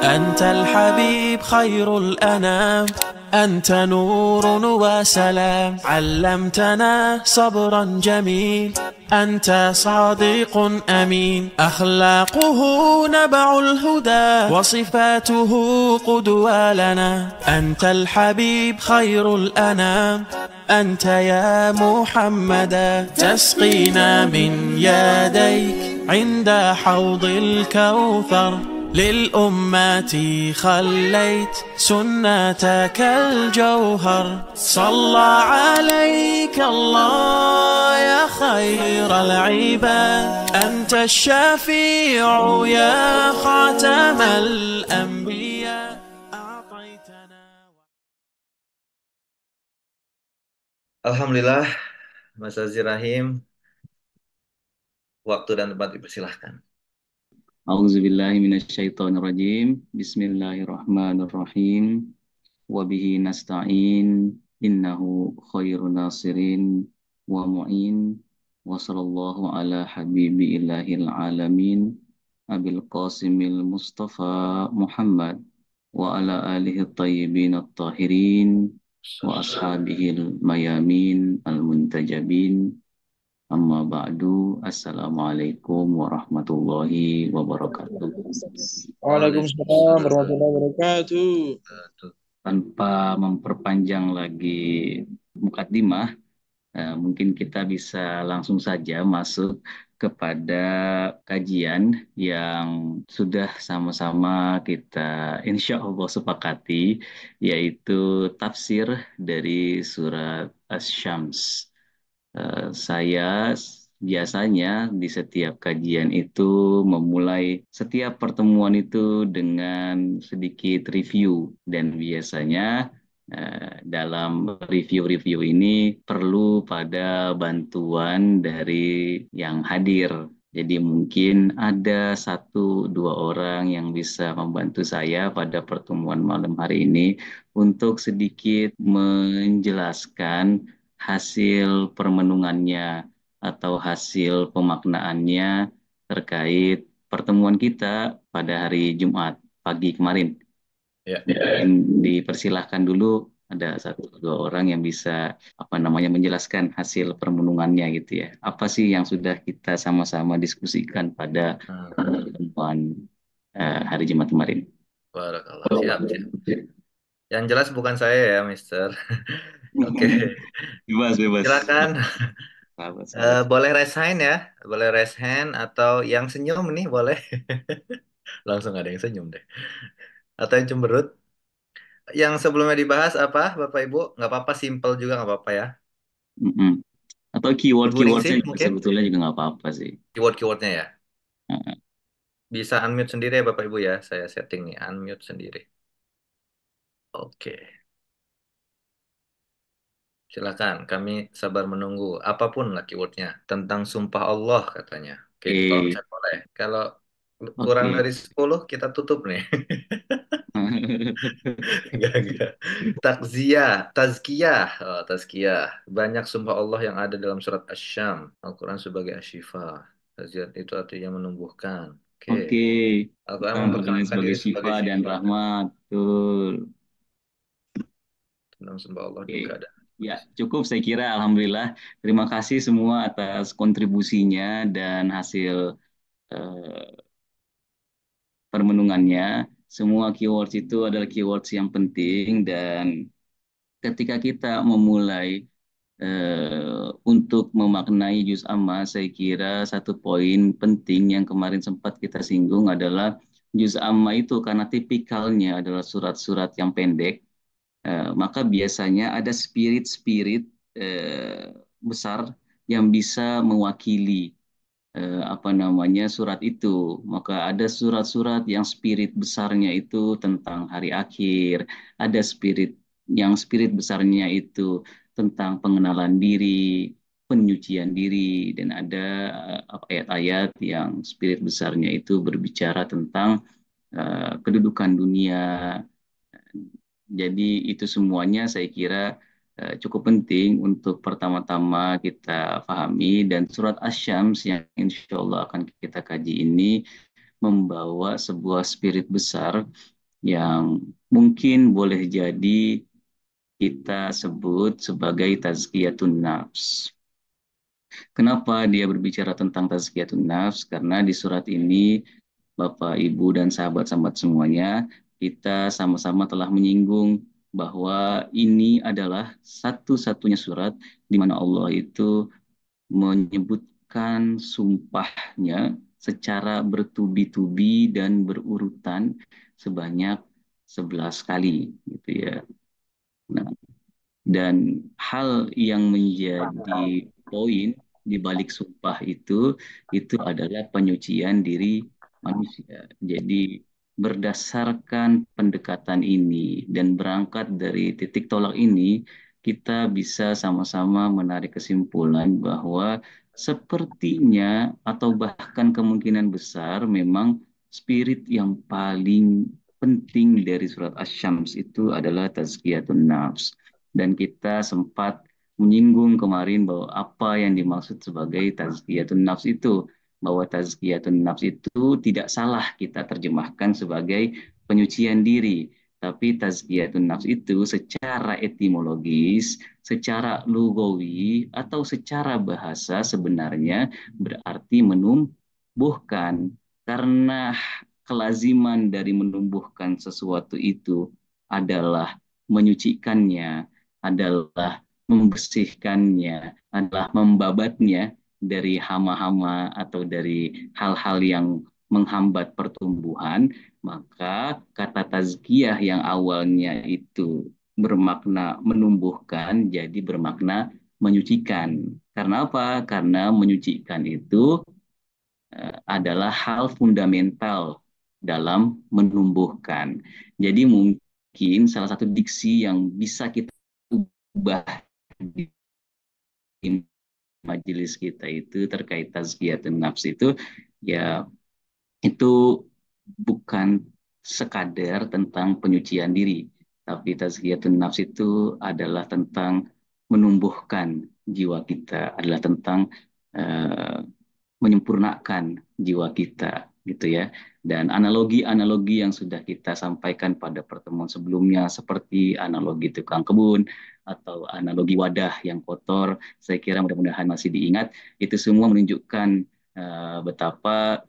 أنت الحبيب خير الأنام، أنت نور وسلام، علمتنا صبرا جميل، أنت صادق أمين، أخلاقه نبع الهدى وصفاته قدوة لنا. أنت الحبيب خير الأنام، أنت يا محمدا، تسقينا من يديك عند حوض الكوثر، للأمة خليت سنتك الجوهر، صلى عليك الله يا خير العباد، أنت الشفيع يا خاتم الأنبياء أعطيتنا. Alhamdulillah, Mas Azzi Rahim, waktu dan tempat dipersilahkan. A'udzubillahi minasyaitonirrajim. Bismillahirrahmanirrahim. Wa bihi nasta'in. Innahu khairun nasirin wa mu'in. Wa sallallahu ala habibi ilahil alamin. Abil Qasimil Mustafa Muhammad wa ala alihi tayyibin at-tahirin wa ashabihil mayamin al-muntajabin. Amma ba'du, assalamualaikum warahmatullahi wabarakatuh. Waalaikumsalam warahmatullahi wabarakatuh. Tanpa memperpanjang lagi mukadimah, mungkin kita bisa langsung saja masuk kepada kajian yang sudah sama-sama kita insya Allah sepakati, yaitu tafsir dari surat Asy-Syams. Saya biasanya di setiap kajian itu memulai setiap pertemuan itu dengan sedikit review, dan biasanya dalam review-review ini perlu pada bantuan dari yang hadir. Jadi mungkin ada satu dua orang yang bisa membantu saya pada pertemuan malam hari ini untuk sedikit menjelaskan hasil permenungannya atau hasil pemaknaannya terkait pertemuan kita pada hari Jumat pagi kemarin. Ya. Mungkin dipersilahkan dulu, ada satu dua orang yang bisa menjelaskan hasil permenungannya gitu ya. Apa sih yang sudah kita sama-sama diskusikan pada pertemuan hari Jumat kemarin? Barakallah. Siap, siap. Yang jelas bukan saya ya, Mister. Oke. Bebas. Silakan. Sahabat. Boleh raise hand ya, boleh raise hand atau yang senyum nih boleh. Langsung ada yang senyum deh. Atau yang cemberut. Yang sebelumnya dibahas apa, Bapak Ibu? Nggak apa-apa, simple juga nggak apa-apa ya. Mm-mm. Atau Ibu keyword-keywordnya Ningsih juga mungkin sebetulnya juga nggak apa-apa sih. keyword-keywordnya ya. Heeh. Bisa unmute sendiri ya Bapak Ibu ya. Saya setting nih unmute sendiri. Oke. Silakan, kami sabar menunggu. Apapun lah keywordnya. Tentang sumpah Allah katanya. Oke, kalau Oke, misalnya boleh. Kalau kurang oke. dari 10, kita tutup nih. Enggak. Takziah, tazkiyah. Oh, tazkiyah. Banyak sumpah Allah yang ada dalam surat Asy-Syam. Al-Quran sebagai asyifa. Tazkiyah itu artinya menumbuhkan. Oke. Oke, Al-Quran Quran berkenan memperkenalkan sebagai diri syifa sebagai dan syifa. rahmat. Betul. Tentang sumpah Allah Oke. juga ada. Ya, cukup saya kira. Alhamdulillah. Terima kasih semua atas kontribusinya dan hasil eh, permenungannya. Semua keywords itu adalah keywords yang penting, dan ketika kita memulai untuk memaknai juz amma, saya kira satu poin penting yang kemarin sempat kita singgung adalah juz amma itu karena tipikalnya adalah surat-surat yang pendek, maka biasanya ada spirit-spirit besar yang bisa mewakili surat itu. Maka ada surat-surat yang spirit besarnya itu tentang hari akhir, ada spirit besarnya itu tentang pengenalan diri, penyucian diri, dan ada ayat-ayat yang spirit besarnya itu berbicara tentang kedudukan dunia. Jadi itu semuanya saya kira cukup penting untuk pertama-tama kita pahami, dan surat Asy-Syams yang insya Allah akan kita kaji ini membawa sebuah spirit besar yang mungkin boleh jadi kita sebut sebagai tazkiyatun nafs. Kenapa dia berbicara tentang tazkiyatun nafs? Karena di surat ini Bapak, Ibu, dan sahabat-sahabat semuanya, kita sama-sama telah menyinggung bahwa ini adalah satu-satunya surat di mana Allah itu menyebutkan sumpahnya secara bertubi-tubi dan berurutan sebanyak 11 kali gitu ya. Nah, dan hal yang menjadi poin di balik sumpah itu adalah penyucian diri manusia. Jadi berdasarkan pendekatan ini dan berangkat dari titik tolak ini, kita bisa sama-sama menarik kesimpulan bahwa sepertinya atau bahkan kemungkinan besar memang spirit yang paling penting dari surat Asy-Syams itu adalah tazkiyatun nafs. Dan kita sempat menyinggung kemarin bahwa apa yang dimaksud sebagai tazkiyatun nafs itu, bahwa tazkiyatun nafs itu tidak salah kita terjemahkan sebagai penyucian diri, tapi tazkiyatun nafs itu secara etimologis, secara lugawi atau secara bahasa sebenarnya berarti menumbuhkan, karena kelaziman dari menumbuhkan sesuatu itu adalah menyucikannya, adalah membersihkannya, adalah membabatnya dari hama-hama atau dari hal-hal yang menghambat pertumbuhan, maka kata tazkiyah yang awalnya itu bermakna menumbuhkan jadi bermakna menyucikan. Karena apa? Karena menyucikan itu adalah hal fundamental dalam menumbuhkan. Jadi mungkin salah satu diksi yang bisa kita ubah di majelis kita itu terkait tazkiyatun nafs itu ya itu bukan sekadar tentang penyucian diri, tapi tazkiyatun nafs itu adalah tentang menumbuhkan jiwa kita, adalah tentang uh, menyempurnakan jiwa kita gitu ya. Dan analogi-analogi yang sudah kita sampaikan pada pertemuan sebelumnya seperti analogi tukang kebun atau analogi wadah yang kotor, saya kira mudah-mudahan masih diingat. Itu semua menunjukkan betapa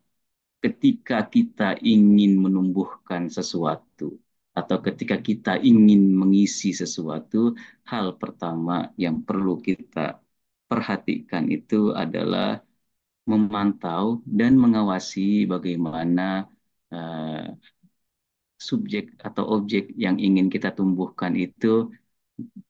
ketika kita ingin menumbuhkan sesuatu atau ketika kita ingin mengisi sesuatu, hal pertama yang perlu kita perhatikan itu adalah memantau dan mengawasi bagaimana uh, subjek atau objek yang ingin kita tumbuhkan itu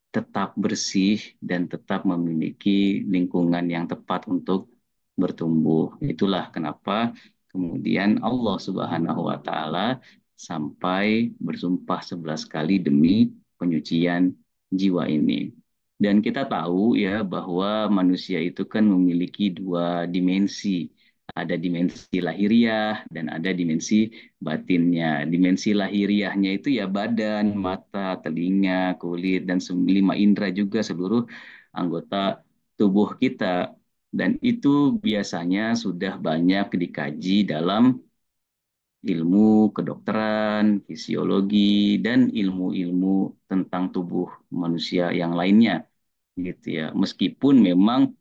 tetap bersih dan tetap memiliki lingkungan yang tepat untuk bertumbuh. Itulah kenapa kemudian Allah Subhanahu wa taala sampai bersumpah 11 kali demi penyucian jiwa ini. Dan kita tahu ya bahwa manusia itu kan memiliki dua dimensi. Ada dimensi lahiriah dan ada dimensi batinnya. Dimensi lahiriahnya itu ya badan, mata, telinga, kulit, dan lima indera juga seluruh anggota tubuh kita. Dan itu biasanya sudah banyak dikaji dalam ilmu kedokteran, fisiologi, dan ilmu-ilmu tentang tubuh manusia yang lainnya gitu ya. Meskipun memang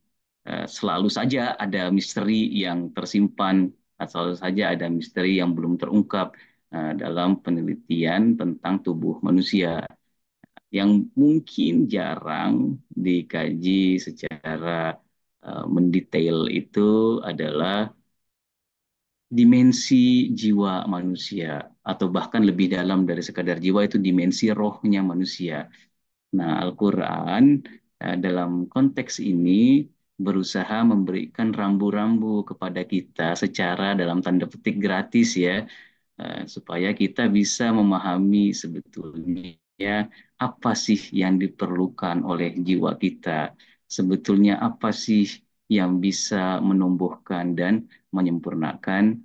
selalu saja ada misteri yang tersimpan, selalu saja ada misteri yang belum terungkap dalam penelitian tentang tubuh manusia yang mungkin jarang dikaji secara mendetail itu adalah dimensi jiwa manusia atau bahkan lebih dalam dari sekadar jiwa itu dimensi rohnya manusia. Nah, Al-Quran dalam konteks ini berusaha memberikan rambu-rambu kepada kita secara dalam tanda petik gratis ya, supaya kita bisa memahami sebetulnya apa sih yang diperlukan oleh jiwa kita, sebetulnya apa sih yang bisa menumbuhkan dan menyempurnakan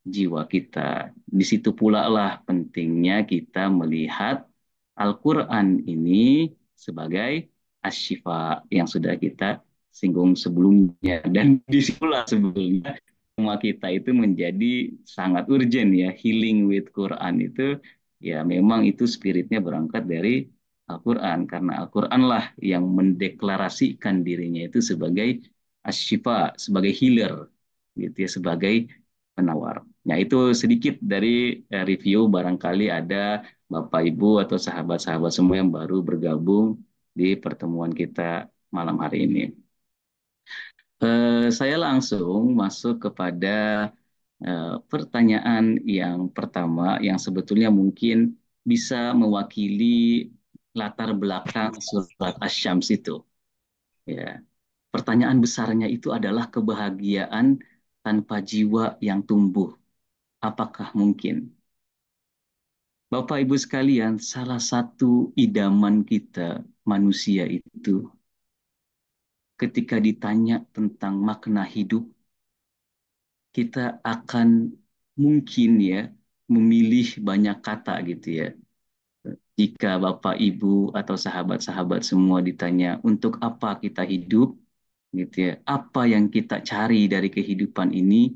jiwa kita. Di situ pula lah pentingnya kita melihat Al-Quran ini sebagai asyifa yang sudah kita singgung sebelumnya. Dan disitulah sebetulnya semua kita itu menjadi sangat urgent ya. Healing with Quran itu Ya memang itu spiritnya berangkat dari Al-Quran, karena Al-Quran lah yang mendeklarasikan dirinya itu sebagai asyifa, sebagai healer, gitu ya, sebagai penawar. Nah itu sedikit dari review, barangkali ada Bapak Ibu atau sahabat-sahabat semua yang baru bergabung di pertemuan kita malam hari ini. Saya langsung masuk kepada pertanyaan yang pertama, yang sebetulnya mungkin bisa mewakili latar belakang surat Asy-Syams itu. Ya. Pertanyaan besarnya itu adalah kebahagiaan tanpa jiwa yang tumbuh. Apakah mungkin? Bapak Ibu sekalian, salah satu idaman kita manusia itu ketika ditanya tentang makna hidup, kita akan mungkin ya memilih banyak kata gitu ya. Jika Bapak Ibu atau sahabat-sahabat semua ditanya untuk apa kita hidup gitu ya, apa yang kita cari dari kehidupan ini,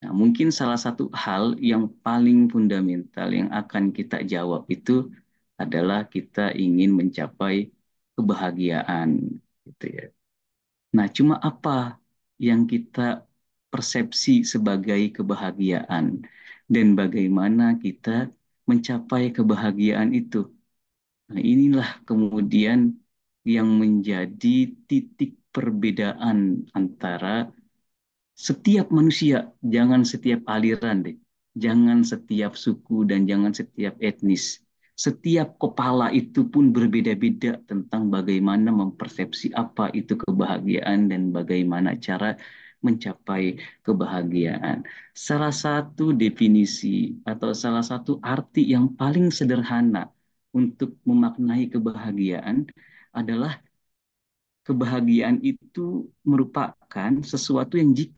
nah, mungkin salah satu hal yang paling fundamental yang akan kita jawab itu adalah kita ingin mencapai kebahagiaan gitu ya. Nah, cuma apa yang kita persepsi sebagai kebahagiaan dan bagaimana kita mencapai kebahagiaan itu. Nah, inilah kemudian yang menjadi titik perbedaan antara setiap manusia, jangan setiap aliran deh, jangan setiap suku dan jangan setiap etnis. Setiap kepala itu pun berbeda-beda tentang bagaimana mempersepsi apa itu kebahagiaan dan bagaimana cara mencapai kebahagiaan. Salah satu definisi atau salah satu arti yang paling sederhana untuk memaknai kebahagiaan adalah kebahagiaan itu merupakan sesuatu yang jika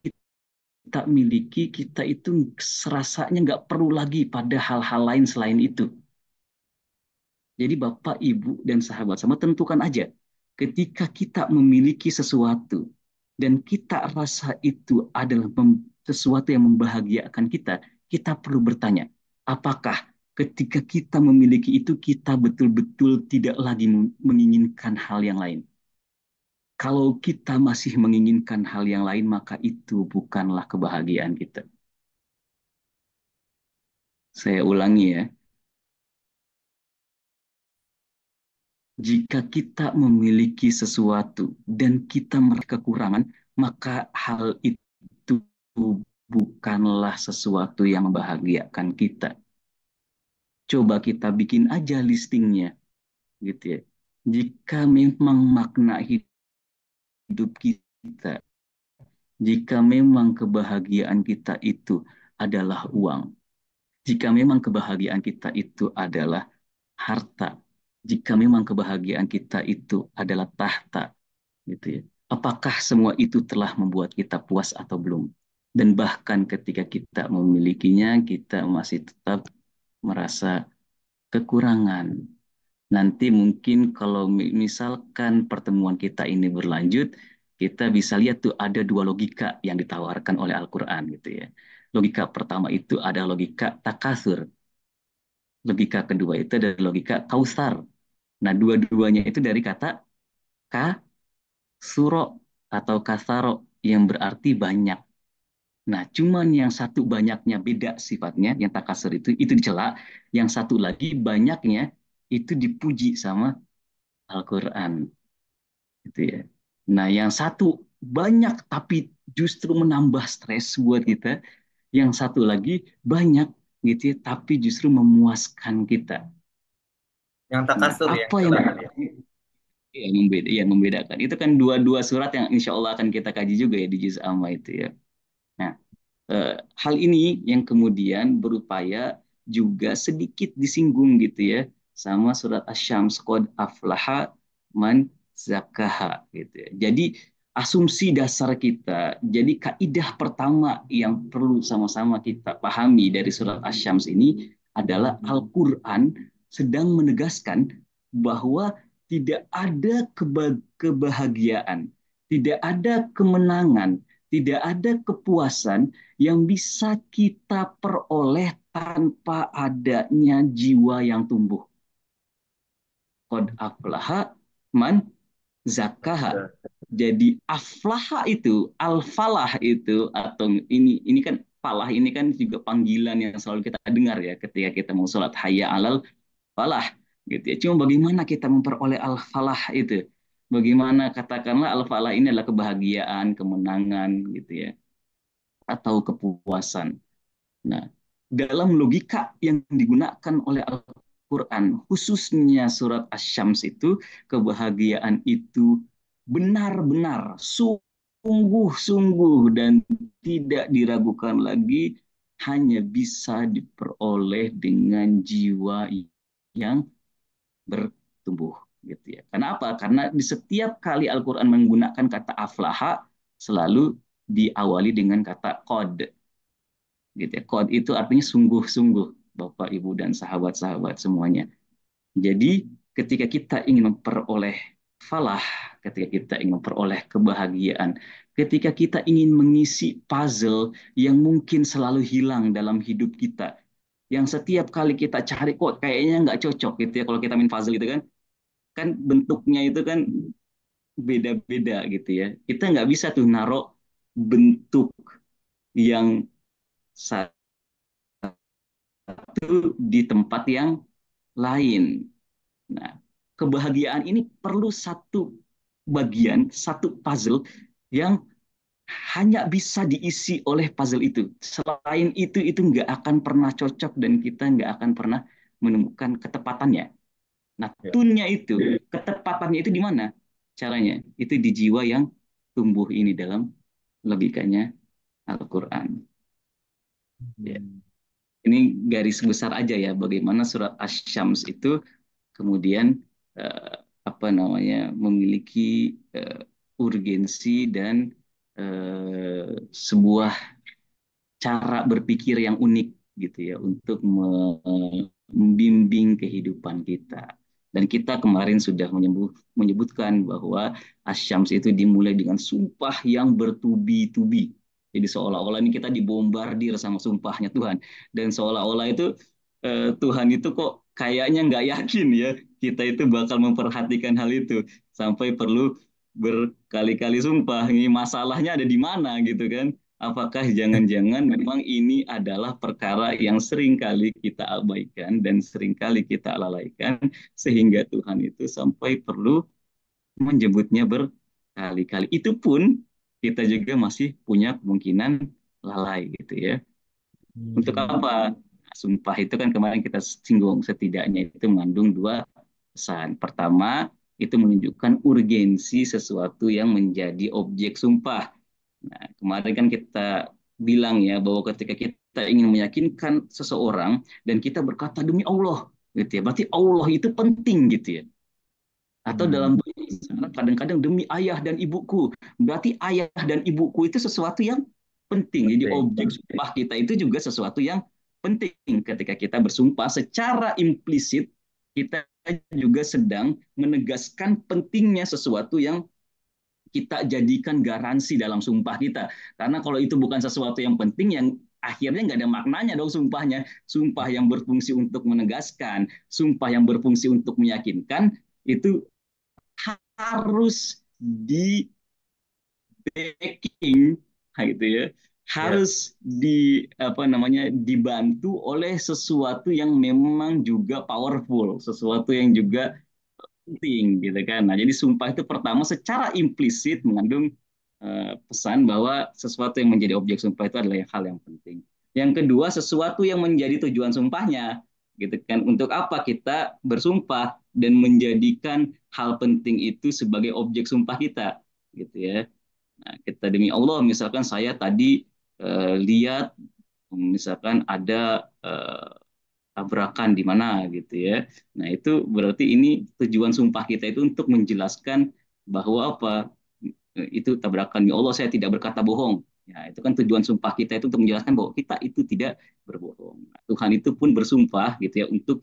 kita miliki, kita itu serasanya nggak perlu lagi pada hal-hal lain selain itu. Jadi Bapak, Ibu, dan sahabat sama tentukan aja. Ketika kita memiliki sesuatu dan kita rasa itu adalah sesuatu yang membahagiakan kita, kita perlu bertanya, apakah ketika kita memiliki itu kita betul-betul tidak lagi menginginkan hal yang lain? Kalau kita masih menginginkan hal yang lain, maka itu bukanlah kebahagiaan kita. Saya ulangi ya, jika kita memiliki sesuatu dan kita merasa kekurangan, maka hal itu bukanlah sesuatu yang membahagiakan kita. Coba kita bikin aja listingnya, gitu ya. Jika memang makna hidup kita, jika memang kebahagiaan kita itu adalah uang, jika memang kebahagiaan kita itu adalah harta, jika memang kebahagiaan kita itu adalah tahta, gitu ya. Apakah semua itu telah membuat kita puas atau belum? Dan bahkan ketika kita memilikinya, kita masih tetap merasa kekurangan. Nanti mungkin kalau misalkan pertemuan kita ini berlanjut, kita bisa lihat tuh ada dua logika yang ditawarkan oleh Al-Quran gitu ya. Logika pertama itu ada logika takasur. Logika kedua itu ada logika kausar. Nah, dua-duanya itu dari kata kasuro atau kasaro yang berarti banyak. Nah, cuman yang satu banyaknya beda sifatnya, yang takasur itu dicela, yang satu lagi banyaknya itu dipuji sama Al-Quran, gitu ya. Nah, yang satu banyak tapi justru menambah stres buat kita, yang satu lagi banyak gitu ya, tapi justru memuaskan kita. Yang Nah, takasur yang apa yang silakan ya. yang membedakan? Itu kan dua-dua surat yang insya Allah akan kita kaji juga ya di juz amma itu ya. Nah, hal ini yang kemudian berupaya juga sedikit disinggung gitu ya sama surat Asy-Syams, qad aflaha man zakaha gitu ya. Jadi asumsi dasar kita, jadi kaidah pertama yang perlu sama-sama kita pahami dari surat Asy-Syams ini adalah Al-Qur'an sedang menegaskan bahwa tidak ada kebahagiaan, tidak ada kemenangan, tidak ada kepuasan yang bisa kita peroleh tanpa adanya jiwa yang tumbuh. Qad aflaha man zakaha. Jadi aflaha itu, al-falah itu, atau ini kan falah ini kan juga panggilan yang selalu kita dengar ya ketika kita mau sholat hayya alal falah gitu ya. Cuma bagaimana kita memperoleh al-falah itu? Bagaimana katakanlah al-falah ini adalah kebahagiaan, kemenangan gitu ya, atau kepuasan. Nah, dalam logika yang digunakan oleh Al-Quran, khususnya surat Asy-Syams itu, kebahagiaan itu benar-benar, sungguh-sungguh, dan tidak diragukan lagi, hanya bisa diperoleh dengan jiwa yang bertumbuh. Gitu ya. Kenapa? Karena di setiap kali Al-Quran menggunakan kata aflaha, selalu diawali dengan kata qad gitu ya. Qad itu artinya sungguh-sungguh, Bapak, Ibu, dan sahabat-sahabat semuanya. Jadi ketika kita ingin memperoleh falah, ketika kita ingin memperoleh kebahagiaan, ketika kita ingin mengisi puzzle yang mungkin selalu hilang dalam hidup kita, yang setiap kali kita cari kok kayaknya nggak cocok gitu ya, kalau kita main puzzle itu kan, kan bentuknya itu kan beda-beda gitu ya. Kita nggak bisa tuh naruh bentuk yang satu di tempat yang lain. Nah, kebahagiaan ini perlu satu bagian, satu puzzle yang hanya bisa diisi oleh puzzle itu. Selain itu nggak akan pernah cocok dan kita nggak akan pernah menemukan ketepatannya. Nah, tunnya itu, ketepatannya itu di mana? Caranya itu di jiwa yang tumbuh ini dalam logikanya Al-Quran. Ya. Ini garis besar aja ya bagaimana surat Asy-Syams itu kemudian eh, apa namanya memiliki urgensi dan sebuah cara berpikir yang unik gitu ya untuk membimbing kehidupan kita. Dan kita kemarin sudah menyebutkan bahwa Asy-Syams itu dimulai dengan sumpah yang bertubi-tubi. Jadi seolah-olah ini kita dibombardir sama sumpahnya Tuhan. Dan seolah-olah itu Tuhan itu kok kayaknya nggak yakin ya kita itu bakal memperhatikan hal itu. Sampai perlu berkali-kali sumpah. Ini masalahnya ada di mana gitu kan. Apakah jangan-jangan memang ini adalah perkara yang sering kali kita abaikan dan sering kali kita lalaikan sehingga Tuhan itu sampai perlu menyebutnya berkali-kali. Itu pun kita juga masih punya kemungkinan lalai gitu ya. Untuk apa? Sumpah itu kan kemarin kita singgung setidaknya itu mengandung dua pesan. Pertama, itu menunjukkan urgensi sesuatu yang menjadi objek sumpah. Nah, kemarin kan kita bilang ya bahwa ketika kita ingin meyakinkan seseorang dan kita berkata demi Allah, gitu ya, berarti Allah itu penting gitu ya. Atau dalam kadang-kadang demi ayah dan ibuku, berarti ayah dan ibuku itu sesuatu yang penting. Jadi objek sumpah kita itu juga sesuatu yang penting. Ketika kita bersumpah secara implisit, kita juga sedang menegaskan pentingnya sesuatu yang kita jadikan garansi dalam sumpah kita. Karena kalau itu bukan sesuatu yang penting, yang akhirnya nggak ada maknanya dong sumpahnya. Sumpah yang berfungsi untuk menegaskan, sumpah yang berfungsi untuk meyakinkan, itu harus di backing, gitu ya. Harus di apa namanya dibantu oleh sesuatu yang memang juga powerful, sesuatu yang juga penting gitu kan. Nah, jadi sumpah itu pertama secara implisit mengandung pesan bahwa sesuatu yang menjadi objek sumpah itu adalah hal yang penting. Yang kedua, sesuatu yang menjadi tujuan sumpahnya, gitu kan. Untuk apa kita bersumpah dan menjadikan hal penting itu sebagai objek sumpah kita, gitu ya. Nah, kita demi Allah, misalkan saya tadi lihat, misalkan ada tabrakan di mana gitu ya. Nah, itu berarti ini tujuan sumpah kita itu untuk menjelaskan bahwa apa itu tabrakan. Ya Allah, saya tidak berkata bohong. Ya, itu kan tujuan sumpah kita itu untuk menjelaskan bahwa kita itu tidak berbohong. Nah, Tuhan itu pun bersumpah gitu ya untuk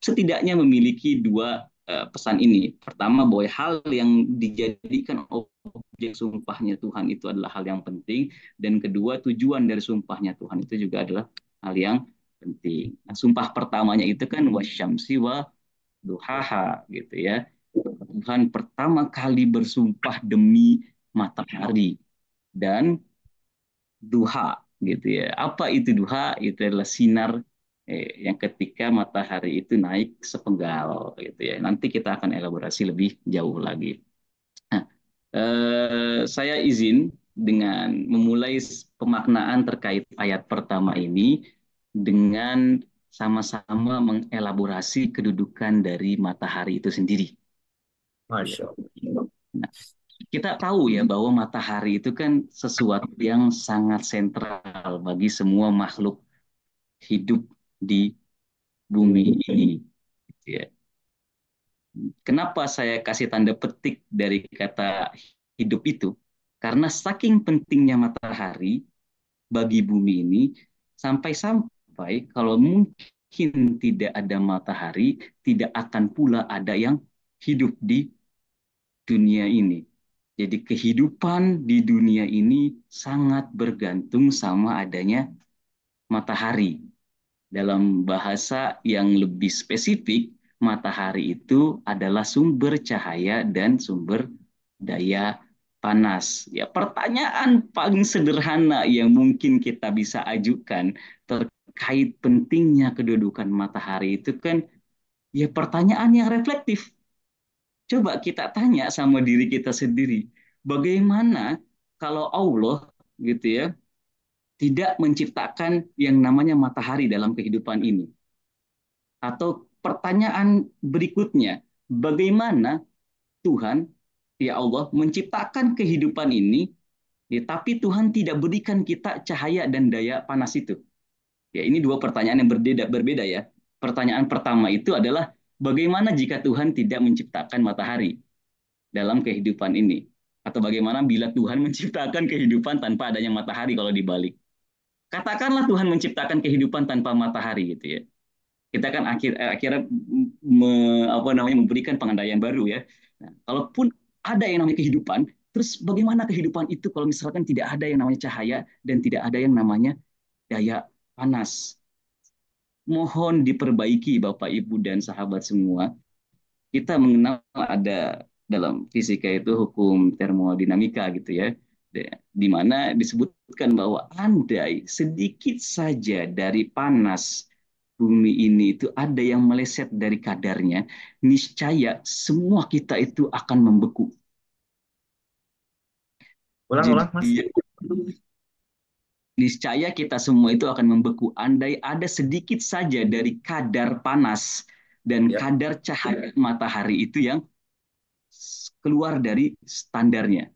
setidaknya memiliki dua pesan ini. Pertama, bahwa hal yang dijadikan objek sumpahnya Tuhan itu adalah hal yang penting, dan kedua, tujuan dari sumpahnya Tuhan itu juga adalah hal yang penting. Nah, sumpah pertamanya itu kan wasyamsi wa duhaha gitu ya. Tuhan pertama kali bersumpah demi matahari dan duha gitu ya. Apa itu duha? Itu adalah sinar yang ketika matahari itu naik sepenggal gitu ya. Nanti kita akan elaborasi lebih jauh lagi. Nah, saya izin dengan memulai pemaknaan terkait ayat pertama ini dengan sama-sama mengelaborasi kedudukan dari matahari itu sendiri. Masya Allah. Nah, kita tahu ya bahwa matahari itu kan sesuatu yang sangat sentral bagi semua makhluk hidup di bumi ini. Ya. Kenapa saya kasih tanda petik dari kata hidup itu? Karena saking pentingnya matahari bagi bumi ini, sampai-sampai kalau mungkin tidak ada matahari, tidak akan pula ada yang hidup di dunia ini. Jadi kehidupan di dunia ini sangat bergantung sama adanya matahari. Dalam bahasa yang lebih spesifik, matahari itu adalah sumber cahaya dan sumber daya panas. Ya, pertanyaan paling sederhana yang mungkin kita bisa ajukan terkait pentingnya kedudukan matahari itu kan ya pertanyaan yang reflektif. Coba kita tanya sama diri kita sendiri, bagaimana kalau Allah gitu ya tidak menciptakan yang namanya matahari dalam kehidupan ini? Atau pertanyaan berikutnya, bagaimana Tuhan, ya Allah, menciptakan kehidupan ini, ya, tapi Tuhan tidak berikan kita cahaya dan daya panas itu? Ya, ini dua pertanyaan yang berbeda ya. Pertanyaan pertama itu adalah bagaimana jika Tuhan tidak menciptakan matahari dalam kehidupan ini? Atau bagaimana bila Tuhan menciptakan kehidupan tanpa adanya matahari kalau dibalik? Katakanlah Tuhan menciptakan kehidupan tanpa matahari gitu ya. Kita kan akhirnya memberikan pengandaian baru ya. Nah, kalaupun ada yang namanya kehidupan, terus bagaimana kehidupan itu kalau misalkan tidak ada yang namanya cahaya dan tidak ada yang namanya daya panas? Mohon diperbaiki Bapak Ibu dan sahabat semua. Kita mengenal ada dalam fisika itu hukum termodinamika gitu ya, di mana disebutkan bahwa andai sedikit saja dari panas bumi ini itu ada yang meleset dari kadarnya, niscaya semua kita itu akan membeku. Ulang, Mas. Jadi niscaya kita semua itu akan membeku andai ada sedikit saja dari kadar panas dan kadar cahaya matahari itu yang keluar dari standarnya.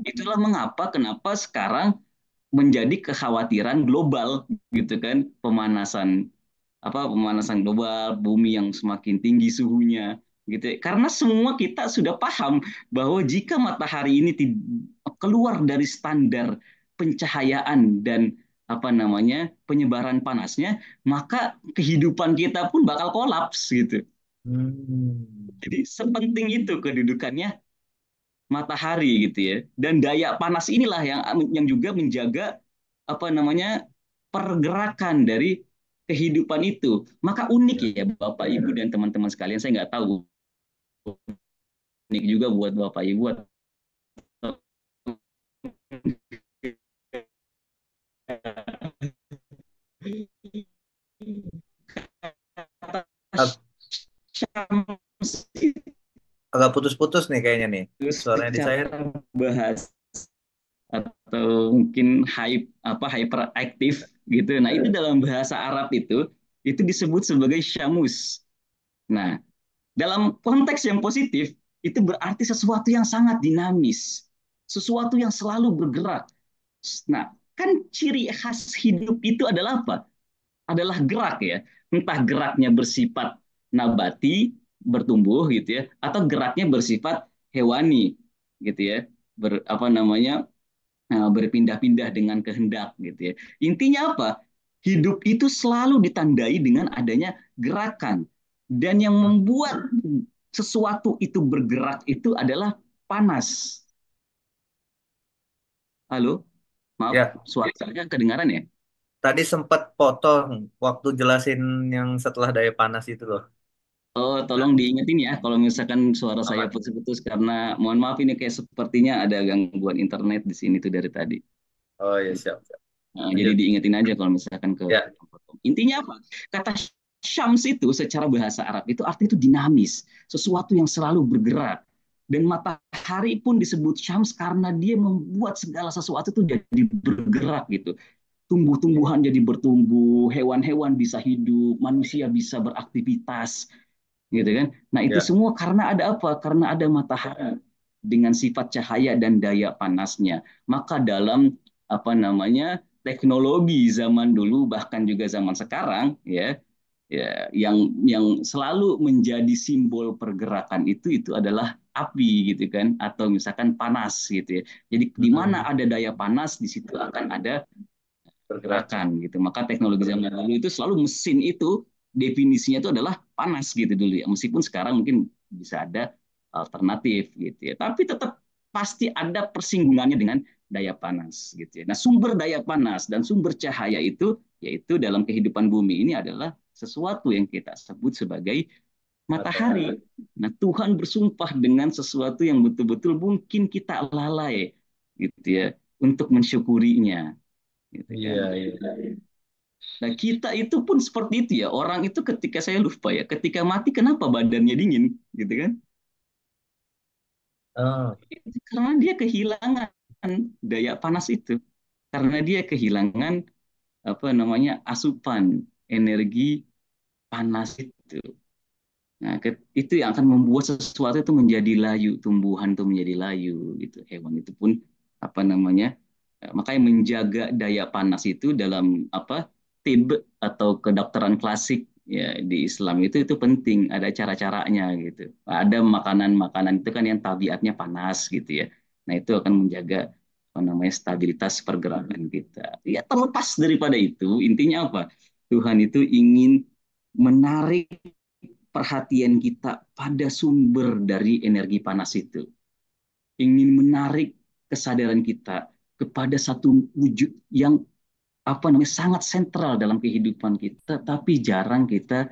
Itulah kenapa sekarang menjadi kekhawatiran global gitu kan, pemanasan global, bumi yang semakin tinggi suhunya gitu. Karena semua kita sudah paham bahwa jika matahari ini keluar dari standar pencahayaan dan penyebaran panasnya, maka kehidupan kita pun bakal kolaps gitu. Jadi sepenting itu kedudukannya matahari gitu ya, dan daya panas inilah yang juga menjaga pergerakan dari kehidupan itu. Maka unik ya Bapak Ibu dan teman-teman sekalian, saya nggak tahu unik juga buat Bapak Ibu agak putus-putus nih kayaknya nih suaranya di saya. Bahas atau mungkin hyperaktif gitu. Nah, itu dalam bahasa Arab itu disebut sebagai syamus. Nah, dalam konteks yang positif itu berarti sesuatu yang sangat dinamis, sesuatu yang selalu bergerak. Nah, kan ciri khas hidup itu adalah apa? Adalah gerak ya. Entah geraknya bersifat nabati, bertumbuh gitu ya, atau geraknya bersifat hewani gitu ya. Berpindah-pindah dengan kehendak gitu ya. Intinya apa? Hidup itu selalu ditandai dengan adanya gerakan, dan yang membuat sesuatu itu bergerak itu adalah panas. Halo, maaf, suara saya kedengaran ya? tadi sempat potong waktu jelasin yang setelah daya panas itu loh. Oh, tolong diingetin ya kalau misalkan suara saya Aman. putus-putus karena mohon maaf ini kayak sepertinya ada gangguan internet di sini tuh dari tadi. Oh ya, siap, siap. Nah, jadi Lanjut. diingetin aja kalau misalkan ke Ya. potong. Intinya apa? Kata syams itu secara bahasa Arab itu artinya itu dinamis, sesuatu yang selalu bergerak. Dan matahari pun disebut syams karena dia membuat segala sesuatu itu jadi bergerak gitu. Tumbuh-tumbuhan jadi bertumbuh, hewan-hewan bisa hidup, manusia bisa beraktivitas, gitu kan? Nah, itu Ya. semua karena ada apa? Karena ada matahari dengan sifat cahaya dan daya panasnya. Maka dalam apa namanya teknologi zaman dulu bahkan juga zaman sekarang ya ya yang selalu menjadi simbol pergerakan itu adalah api gitu kan atau misalkan panas gitu ya. Jadi di mana Hmm, ada daya panas di situ akan ada bergerak. gerakan gitu. Maka teknologi zaman dulu itu selalu mesin itu definisinya itu adalah panas gitu dulu ya. Meskipun sekarang mungkin bisa ada alternatif gitu ya. Tapi tetap pasti ada persinggungannya dengan daya panas gitu ya. Nah, sumber daya panas dan sumber cahaya itu yaitu dalam kehidupan bumi ini adalah sesuatu yang kita sebut sebagai matahari. Matahari. Nah, Tuhan bersumpah dengan sesuatu yang betul-betul mungkin kita lalai gitu ya untuk mensyukurinya gitu kan. Iya, iya. Nah, kita itu pun seperti itu ya. Orang itu ketika saya lupa ya, ketika mati kenapa badannya dingin, gitu kan? Oh, Karena dia kehilangan daya panas itu. Karena dia kehilangan apa namanya asupan energi panas itu. Nah, itu yang akan membuat sesuatu itu menjadi layu, tumbuhan itu menjadi layu, gitu. Hewan itu pun apa namanya, makanya menjaga daya panas itu dalam apa tib atau kedokteran klasik ya di Islam itu penting. Ada cara-caranya gitu. Ada makanan-makanan itu kan yang tabiatnya panas gitu ya. Nah, itu akan menjaga apa namanya stabilitas pergerakan kita. Ya terlepas daripada itu, intinya apa? Tuhan itu ingin menarik perhatian kita pada sumber dari energi panas itu. Ingin menarik kesadaran kita kepada satu wujud yang apa namanya sangat sentral dalam kehidupan kita, tapi jarang kita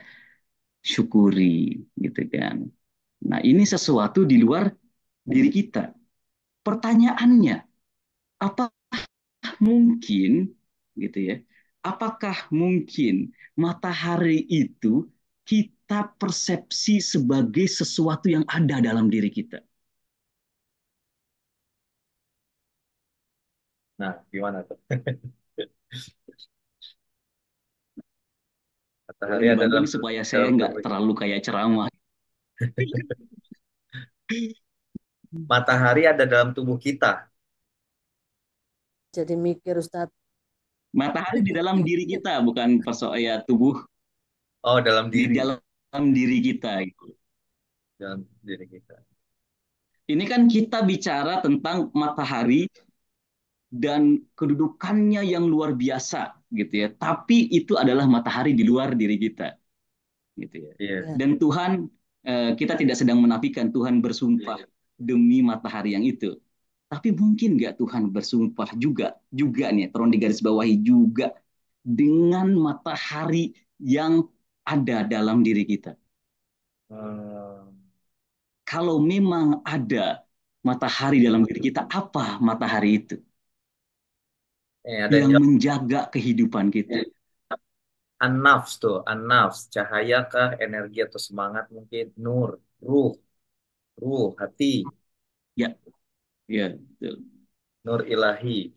syukuri, gitu kan. Nah, ini sesuatu di luar diri kita. Pertanyaannya, apa mungkin, gitu ya? Apakah mungkin matahari itu kita persepsi sebagai sesuatu yang ada dalam diri kita? nah gimana tuh? Tolong Matahari ada dibantu nih supaya saya dalam nggak tubuh. terlalu kayak ceramah. Matahari ada dalam tubuh kita. Jadi mikir Ustadz. Matahari di dalam diri kita, bukan persoalan ya, tubuh Oh, dalam di diri. dalam diri kita. Gitu. Dalam diri kita. Ini kan kita bicara tentang matahari dan kedudukannya yang luar biasa, gitu ya. Tapi itu adalah matahari di luar diri kita, gitu ya. Iya. Ya. Dan Tuhan, kita tidak sedang menafikan Tuhan bersumpah demi matahari yang itu. Tapi mungkin nggak Tuhan bersumpah juga nih, tolong digarisbawahi juga dengan matahari yang ada dalam diri kita. Hmm. Kalau memang ada matahari dalam diri kita, apa matahari itu Ada yang yang jawab menjaga kehidupan kita? an-nafs tuh, an-nafs, cahaya kah, energi atau semangat mungkin, nur, ruh, ruh, hati, Ya, ya, betul, nur ilahi.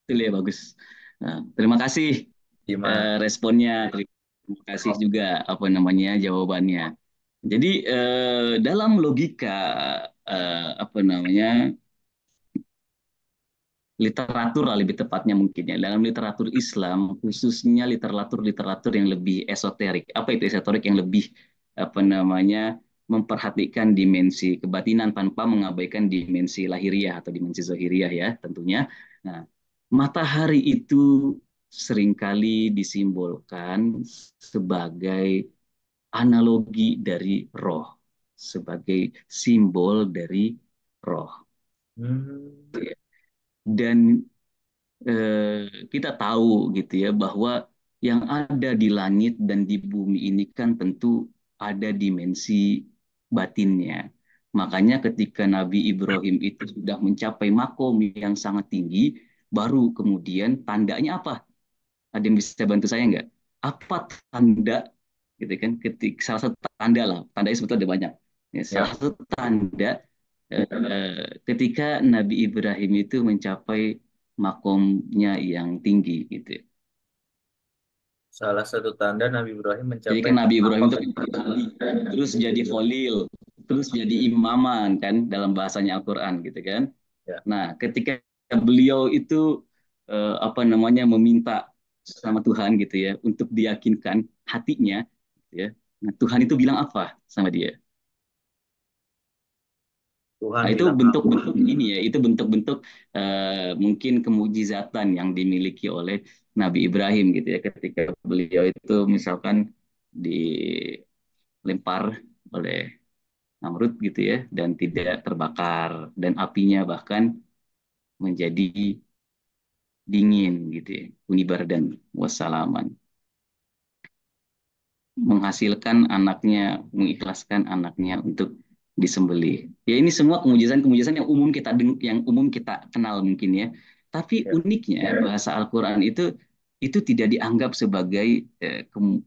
betul ya bagus. Nah, terima kasih Gimana? responnya, terima kasih juga apa namanya jawabannya. Jadi dalam logika apa namanya literatur lah lebih tepatnya mungkin ya dalam literatur Islam khususnya literatur-literatur yang lebih esoterik. Apa itu esoterik yang lebih apa namanya memperhatikan dimensi kebatinan tanpa mengabaikan dimensi lahiriah atau dimensi zahiriah ya tentunya. Nah, matahari itu seringkali disimbolkan sebagai analogi dari roh, sebagai simbol dari roh. Hmm. Dan kita tahu gitu ya bahwa yang ada di langit dan di bumi ini kan tentu ada dimensi batinnya. Makanya ketika Nabi Ibrahim itu sudah mencapai makom yang sangat tinggi, baru kemudian tandanya apa? Ada yang bisa bantu saya nggak? Apa tanda gitu kan? Salah satu tanda lah, tandanya sebetulnya ada banyak. Ya, salah Ya, satu tanda ketika Nabi Ibrahim itu mencapai makomnya yang tinggi gitu. salah satu tanda Nabi Ibrahim Jadi mencapai kan Nabi apa? Ibrahim itu kan nabi, terus jadi khalil, terus jadi imaman kan dalam bahasanya Al-Qur'an gitu kan. Ya, Nah, ketika beliau itu apa namanya meminta sama Tuhan gitu ya untuk diyakinkan hatinya gitu ya. Nah, Tuhan itu bilang apa sama dia? Tuhan Nah, itu bilang apa? bentuk-bentuk ini ya, itu bentuk-bentuk mungkin kemujizatan yang dimiliki oleh Nabi Ibrahim gitu ya ketika beliau itu misalkan dilempar oleh Namrud gitu ya dan tidak terbakar dan apinya bahkan menjadi dingin gitu ya, unibar dan wassalaman, menghasilkan anaknya, mengikhlaskan anaknya untuk disembelih. Ya ini semua kemujizan-kemujizan yang umum kita kenal mungkin ya. Tapi Ya. uniknya bahasa Al-Qur'an itu tidak dianggap sebagai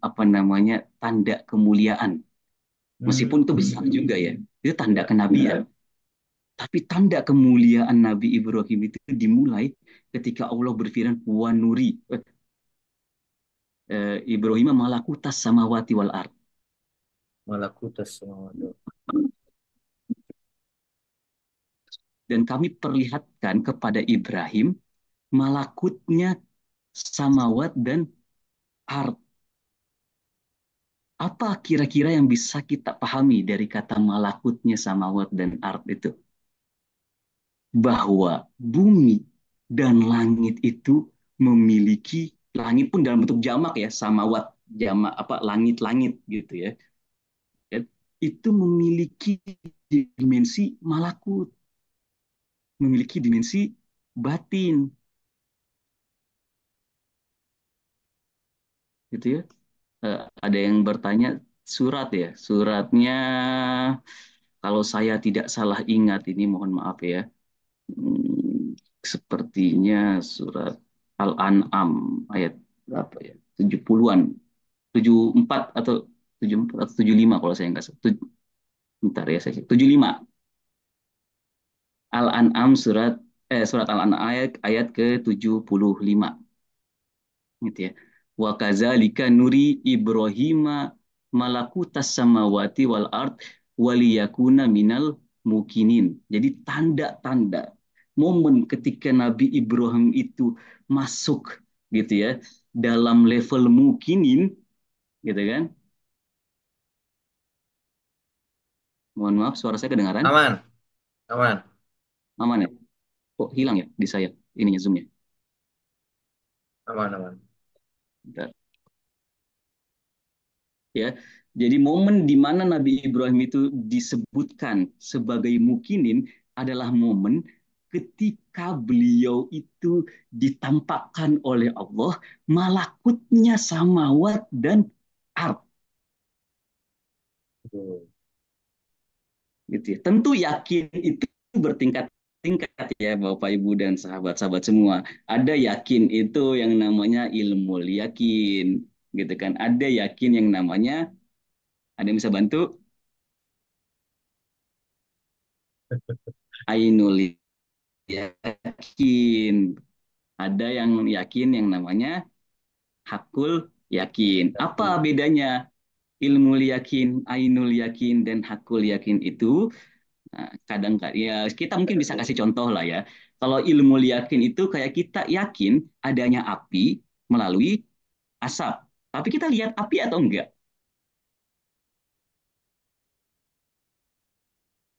apa namanya tanda kemuliaan. Meskipun itu besar juga ya. Itu tanda Ya. kenabian. Tapi tanda kemuliaan Nabi Ibrahim itu dimulai ketika Allah berfirman wa nuri Ibrahim malakutas samawati wal ard. Malakutas samawati. Dan kami perlihatkan kepada Ibrahim malakutnya samawat dan ard. Apa kira-kira yang bisa kita pahami dari kata malakutnya samawat dan ard itu? Bahwa bumi dan langit itu memiliki, langit pun dalam bentuk jamak ya, samawat, jamak apa langit-langit gitu ya. Itu memiliki dimensi malakut, memiliki dimensi batin gitu ya. Ada yang bertanya surat ya. Suratnya kalau saya tidak salah ingat ini mohon maaf ya. Sepertinya surat Al-An'am ayat berapa ya? 70-an. 74 atau 74 atau 75 kalau saya nggak salah. Bentar ya saya. 75. Al-An'am surat Al-An'am ayat ke-75 gitu ya. Wa kadzalika nuri Ibrahima malakutas samawati wal ard waliyakuna minal mukinin. Jadi tanda-tanda momen ketika Nabi Ibrahim itu masuk gitu ya dalam level mukinin gitu kan. Mohon maaf suara saya kedengaran? Aman, aman, Aman ya? Kok hilang ya di saya ininya zoomnya? aman, aman. Bentar. Ya. Jadi momen di mana Nabi Ibrahim itu disebutkan sebagai mukinin adalah momen ketika beliau itu ditampakkan oleh Allah malakutnya samawat dan ard Betul. gitu ya. Tentu yakin itu bertingkat-tingkat ya Bapak Ibu dan sahabat-sahabat semua. Ada yakin itu yang namanya ilmu yakin gitu kan. Ada yakin yang namanya ada yang bisa bantu ainul yakin. Ada yang yakin yang namanya hakul yakin. Apa bedanya ilmu yakin, ainul yakin, dan hakul yakin itu? Nah, kadang ya kita mungkin bisa kasih contoh lah ya. Kalau ilmu yakin itu kayak kita yakin adanya api melalui asap. Tapi kita lihat api atau enggak?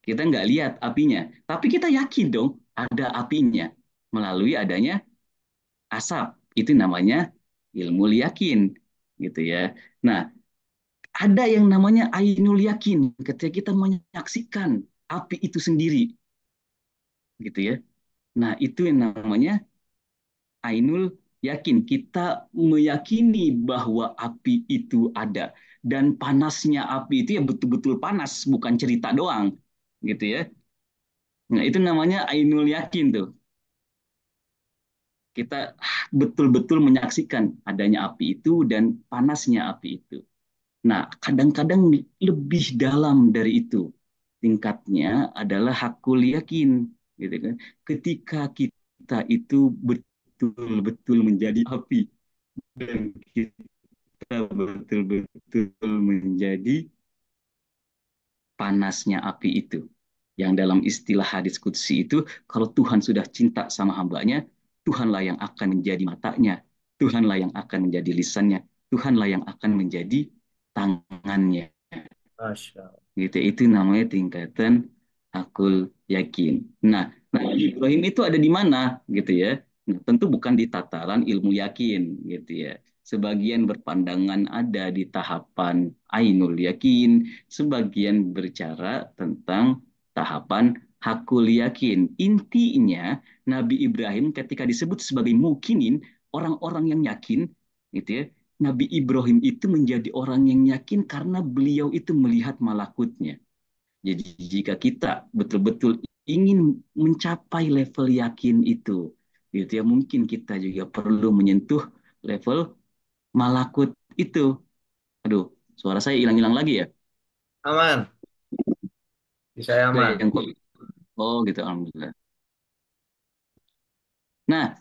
Kita nggak lihat apinya. Tapi kita yakin dong ada apinya melalui adanya asap. Itu namanya ilmu yakin gitu ya. Nah, ada yang namanya ainul yakin ketika kita menyaksikan api itu sendiri gitu ya. Nah, itu yang namanya ainul yakin. Kita meyakini bahwa api itu ada. Dan panasnya api itu ya betul-betul panas, bukan cerita doang. Gitu ya. Nah, itu namanya ainul yakin tuh. Kita betul-betul menyaksikan adanya api itu dan panasnya api itu. Nah, kadang-kadang lebih dalam dari itu. Tingkatnya adalah hakul yakin, gitu kan. Ketika kita itu betul-betul menjadi api dan kita betul-betul menjadi panasnya api itu. Yang dalam istilah hadis qudsi itu, kalau Tuhan sudah cinta sama hambanya, Tuhanlah yang akan menjadi matanya, Tuhanlah yang akan menjadi lisannya, Tuhanlah yang akan menjadi tangannya. Masya Allah. Gitu, itu namanya tingkatan akul yakin. Nah, Nabi Ibrahim itu ada di mana, gitu ya? Nah, tentu bukan di tataran ilmu yakin, gitu ya. Sebagian berpandangan ada di tahapan ainul yakin, sebagian berbicara tentang tahapan hakul yakin. Intinya, Nabi Ibrahim ketika disebut sebagai mukinin, orang-orang yang yakin, gitu ya, Nabi Ibrahim itu menjadi orang yang yakin karena beliau itu melihat malakutnya. Jadi jika kita betul-betul ingin mencapai level yakin itu, gitu ya, mungkin kita juga perlu menyentuh level malakut itu. Aduh, suara saya hilang-hilang lagi ya. Aman, di saya Oke, aman. oh gitu, alhamdulillah. Nah,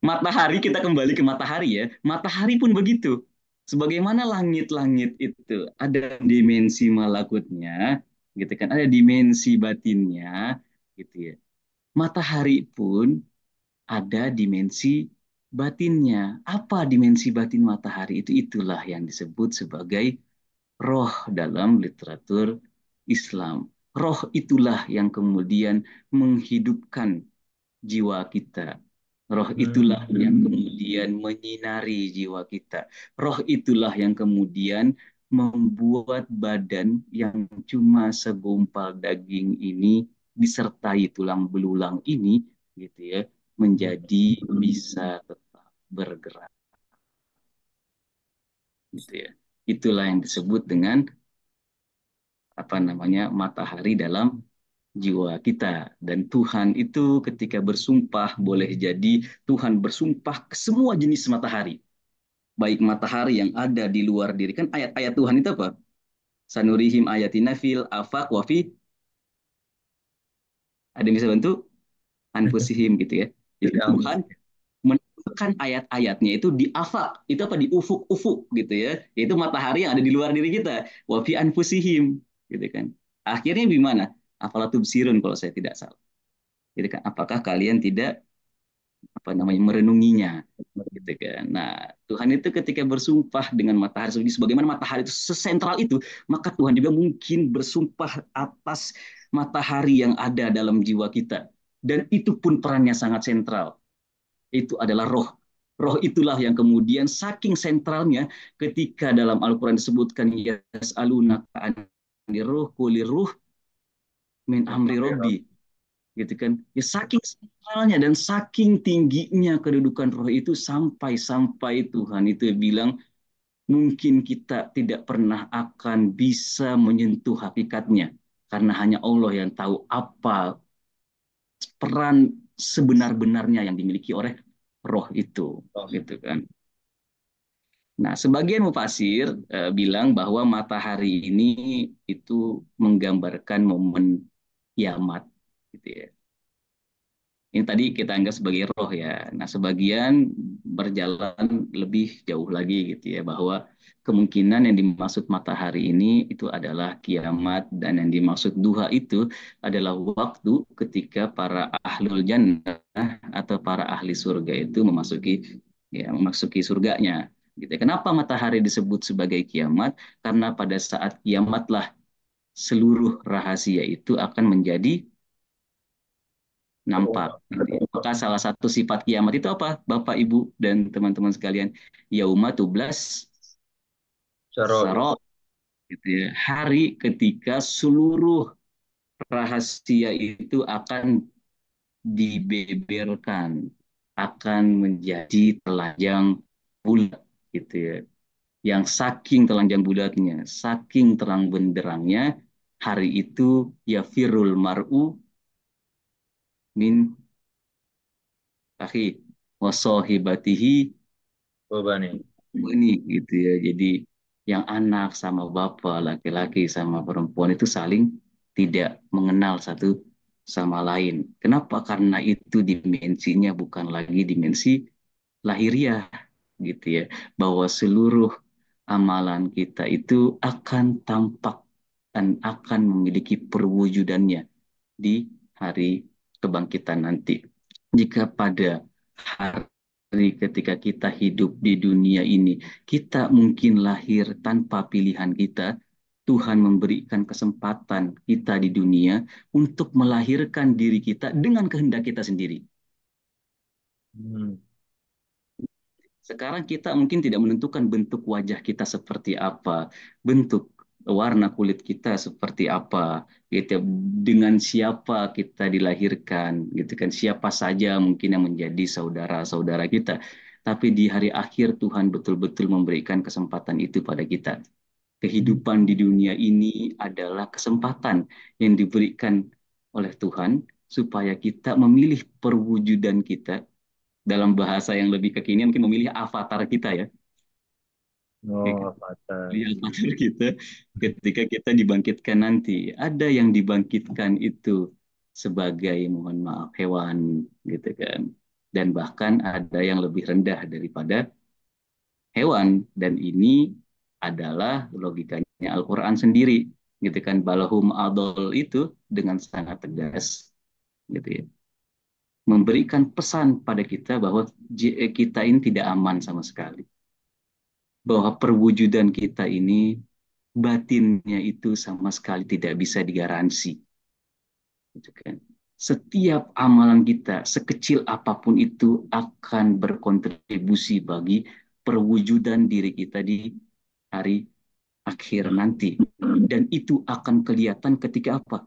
matahari, kita kembali ke matahari ya. Matahari pun begitu. Sebagaimana langit-langit itu ada dimensi malakutnya, gitu kan? Ada dimensi batinnya, gitu ya. Matahari pun ada dimensi batinnya. Apa dimensi batin matahari itu? Itulah yang disebut sebagai roh dalam literatur Islam. Roh itulah yang kemudian menghidupkan jiwa kita. Roh itulah yang kemudian menyinari jiwa kita. Roh itulah yang kemudian membuat badan yang cuma segumpal daging ini disertai tulang belulang ini, gitu ya, menjadi bisa tetap bergerak, gitu ya. Itulah yang disebut dengan apa namanya matahari dalam jiwa kita. Dan Tuhan itu ketika bersumpah, boleh jadi Tuhan bersumpah ke semua jenis matahari. Baik matahari yang ada di luar diri. Kan ayat-ayat Tuhan itu apa? Sanurihim ayatina fil afaq wa fi, ada yang bisa bantu? Anfusihim, gitu ya. Jadi Tuhan menunjukkan ayat-ayatnya itu di afaq, itu apa, di ufuk-ufuk, gitu ya. Yaitu matahari yang ada di luar diri kita. Wa fi anfusihim, gitu kan. Akhirnya gimana? Afala tubsirun kalau saya tidak salah. Jadi kan apakah kalian tidak apa namanya merenunginya, gitu kan. Nah, Tuhan itu ketika bersumpah dengan matahari, sebagaimana matahari itu sesentral itu, maka Tuhan juga mungkin bersumpah atas matahari yang ada dalam jiwa kita, dan itu pun perannya sangat sentral. Itu adalah roh. Roh itulah yang kemudian saking sentralnya ketika dalam Al-Quran disebutkan yas'alunaka anir ruh kulir ruh min amri robbi, gitu kan, ya saking sentralnya dan saking tingginya kedudukan roh itu sampai Tuhan itu bilang mungkin kita tidak pernah akan bisa menyentuh hakikatnya karena hanya Allah yang tahu apa peran sebenar-benarnya yang dimiliki oleh roh itu, gitu kan. Nah, sebagian mufasir bilang bahwa matahari ini itu menggambarkan momen kiamat, gitu ya. Ini tadi kita anggap sebagai roh ya. Nah, sebagian berjalan lebih jauh lagi gitu ya, bahwa kemungkinan yang dimaksud matahari ini itu adalah kiamat, dan yang dimaksud duha itu adalah waktu ketika para ahlul jannah atau para ahli surga itu memasuki surganya. Gitu. Kenapa matahari disebut sebagai kiamat? Karena pada saat kiamatlah seluruh rahasia itu akan menjadi nampak. Maka salah satu sifat kiamat itu apa, Bapak, Ibu, dan teman-teman sekalian? Yauma tublas saro, gitu ya. Hari ketika seluruh rahasia itu akan dibeberkan, akan menjadi telanjang bulat gitu ya. Yang saking telanjang bulatnya, saking terang benderangnya, hari itu ya firul mar'u min akhi wasohibatihi Bani. ini gitu ya. Jadi yang anak sama bapak, laki-laki sama perempuan itu saling tidak mengenal satu sama lain. Kenapa? Karena itu dimensinya bukan lagi dimensi lahiriah gitu ya. Bahwa seluruh amalan kita itu akan tampak dan akan memiliki perwujudannya di hari kebangkitan nanti. Jika pada hari ketika kita hidup di dunia ini, kita mungkin lahir tanpa pilihan kita, Tuhan memberikan kesempatan kita di dunia untuk melahirkan diri kita dengan kehendak kita sendiri. Hmm. Sekarang kita mungkin tidak menentukan bentuk wajah kita seperti apa, bentuk warna kulit kita seperti apa, gitu ya. Dengan siapa kita dilahirkan, gitu kan? Siapa saja mungkin yang menjadi saudara-saudara kita. Tapi di hari akhir Tuhan betul-betul memberikan kesempatan itu pada kita. Kehidupan di dunia ini adalah kesempatan yang diberikan oleh Tuhan supaya kita memilih perwujudan kita dalam bahasa yang lebih kekinian mungkin memilih avatar kita ya. Oh, Avatar. Memilih avatar kita ketika kita dibangkitkan nanti. Ada yang dibangkitkan itu sebagai mohon maaf hewan gitu kan. Dan bahkan ada yang lebih rendah daripada hewan dan ini adalah logikanya Al-Qur'an sendiri gitu kan. Balahum adol itu dengan sangat tegas gitu ya, memberikan pesan pada kita bahwa kita ini tidak aman sama sekali. Bahwa perwujudan kita ini batinnya itu sama sekali tidak bisa digaransi. Gitu kan. Setiap amalan kita, sekecil apapun itu akan berkontribusi bagi perwujudan diri kita di hari akhir nanti. Dan itu akan kelihatan ketika apa?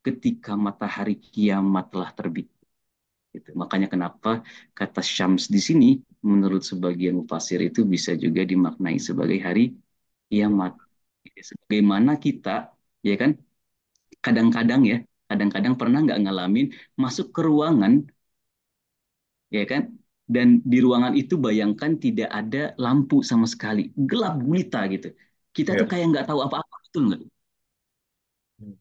Ketika matahari kiamat telah terbit. Gitu. Makanya kenapa kata Syams di sini menurut sebagian mufasir itu bisa juga dimaknai sebagai hari kiamat. Sebagaimana kita, ya kan, kadang-kadang ya, kadang-kadang pernah nggak ngalamin masuk ke ruangan, ya kan, dan di ruangan itu bayangkan tidak ada lampu sama sekali, gelap gulita gitu. Kita tuh Ya. kayak nggak tahu apa-apa, betul nggak? Hmm.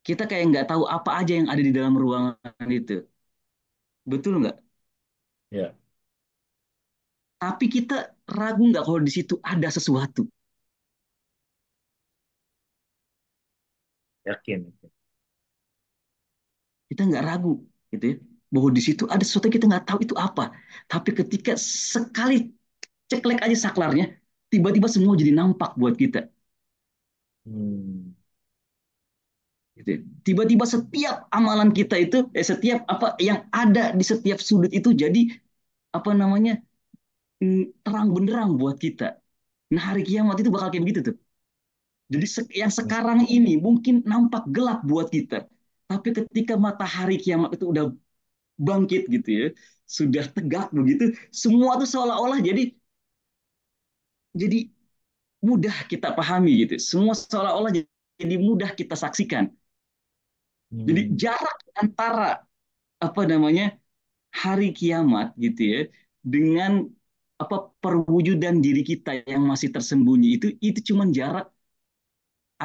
Kita kayak nggak tahu apa aja yang ada di dalam ruangan itu, betul nggak? Ya, Tapi kita ragu nggak kalau di situ ada sesuatu? yakin. Kita nggak ragu, gitu ya, bahwa di situ ada sesuatu yang kita nggak tahu itu apa. Tapi ketika sekali ceklek aja saklarnya, tiba-tiba semua jadi nampak buat kita. Hmm. Gitu ya. Tiba-tiba setiap amalan kita itu, setiap apa yang ada di setiap sudut itu jadi apa namanya terang benderang buat kita. Nah hari kiamat itu bakal kayak begitu tuh. Jadi yang sekarang ini mungkin nampak gelap buat kita, tapi ketika matahari kiamat itu udah bangkit gitu ya, sudah tegak begitu, semua tuh seolah-olah jadi mudah kita pahami gitu. Semua seolah-olah jadi mudah kita saksikan. Jadi Hmm. jarak antara apa namanya hari kiamat gitu ya dengan apa perwujudan diri kita yang masih tersembunyi itu cuma jarak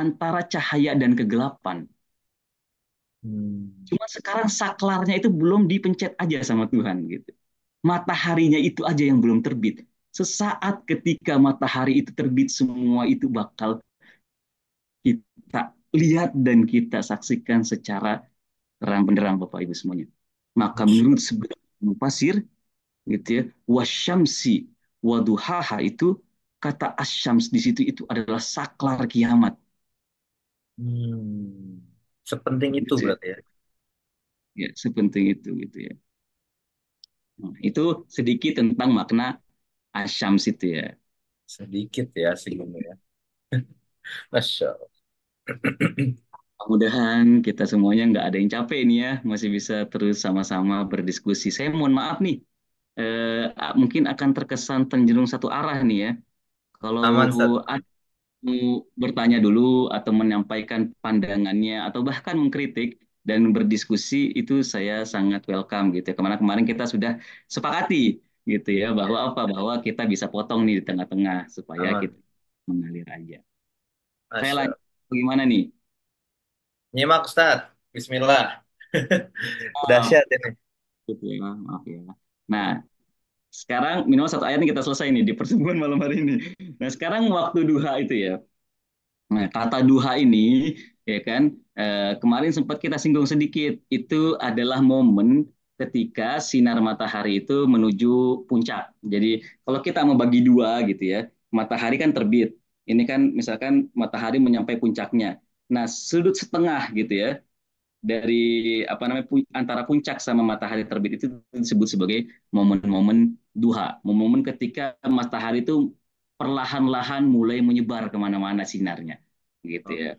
antara cahaya dan kegelapan. Hmm. Cuma sekarang saklarnya itu belum dipencet aja sama Tuhan gitu. Mataharinya itu aja yang belum terbit. Sesaat ketika matahari itu terbit, semua itu bakal kita lihat dan kita saksikan secara terang benderang Bapak Ibu semuanya. Maka Masya menurut Allah. sebagian pasir gitu ya, wasyamsi waduhaha itu kata asyams di situ itu adalah saklar kiamat. Hmm. Sepenting itu Gitu ya. berarti ya. Ya, sepenting itu gitu ya. Nah, itu sedikit tentang makna asyams itu ya. Sedikit ya sih ya. Masya Allah. Mudah-mudahan kita semuanya nggak ada yang capek nih ya, masih bisa terus sama-sama berdiskusi. Saya mohon maaf nih, mungkin akan terkesan cenderung satu arah nih ya. Kalau Aman, Ustaz. ada yang mau bertanya dulu atau menyampaikan pandangannya atau bahkan mengkritik dan berdiskusi itu saya sangat welcome gitu ya. Kemarin-kemarin kita sudah sepakati gitu ya bahwa Ya, apa bahwa kita bisa potong nih di tengah-tengah supaya aman. kita mengalir aja. Saya Masya. lanjut gimana nih? Nyimak, Ustaz. Bismillah. Maaf, Dahsyat ini. gitu ya, maaf ya. Nah, sekarang minimal satu ayat nih kita selesai nih di pertemuan malam hari ini. Nah, sekarang waktu duha itu ya. Nah, kata duha ini ya kan kemarin sempat kita singgung sedikit itu adalah momen ketika sinar matahari itu menuju puncak. Jadi kalau kita mau bagi dua gitu ya, matahari kan terbit. Ini kan misalkan matahari menyampai puncaknya. Nah, sudut setengah gitu ya dari apa namanya antara puncak sama matahari terbit itu disebut sebagai momen-momen duha, momen ketika matahari itu perlahan-lahan mulai menyebar kemana-mana sinarnya, gitu ya.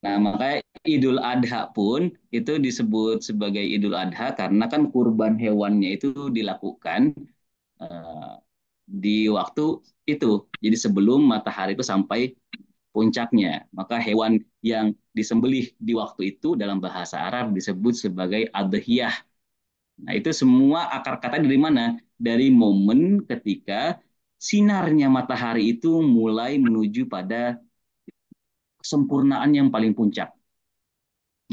Nah, makanya Idul Adha pun itu disebut sebagai Idul Adha karena kan kurban hewannya itu dilakukan eh, di waktu itu. Jadi sebelum matahari itu sampai puncaknya. Maka hewan yang disembelih di waktu itu dalam bahasa Arab disebut sebagai adhiyah. Nah, itu semua akar kata dari mana? Dari momen ketika sinarnya matahari itu mulai menuju pada kesempurnaan yang paling puncak,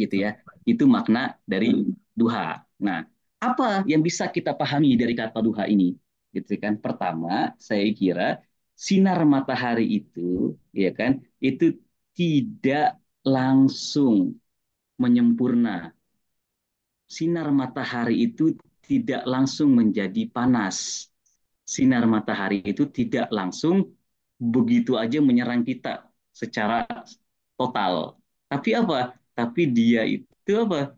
gitu ya. Itu makna dari duha. Nah, apa yang bisa kita pahami dari kata duha ini? Gitu kan. Pertama, saya kira sinar matahari itu, ya kan, itu tidak langsung menyempurna. Sinar matahari itu tidak langsung menjadi panas. Sinar matahari itu tidak langsung begitu aja menyerang kita secara total. Tapi apa? Tapi dia itu apa?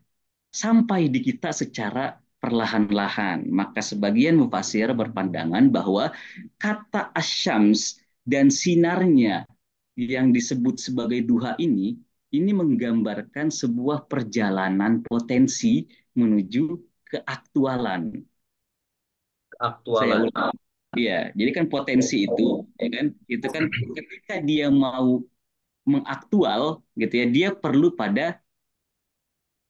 Sampai di kita secara perlahan-lahan. Maka sebagian mufasir berpandangan bahwa kata asyams dan sinarnya yang disebut sebagai duha ini menggambarkan sebuah perjalanan potensi menuju keaktualan. Saya Aktualan. ulang. Iya, jadi kan potensi itu, ya kan, itu kan ketika dia mau mengaktual, gitu ya, dia perlu pada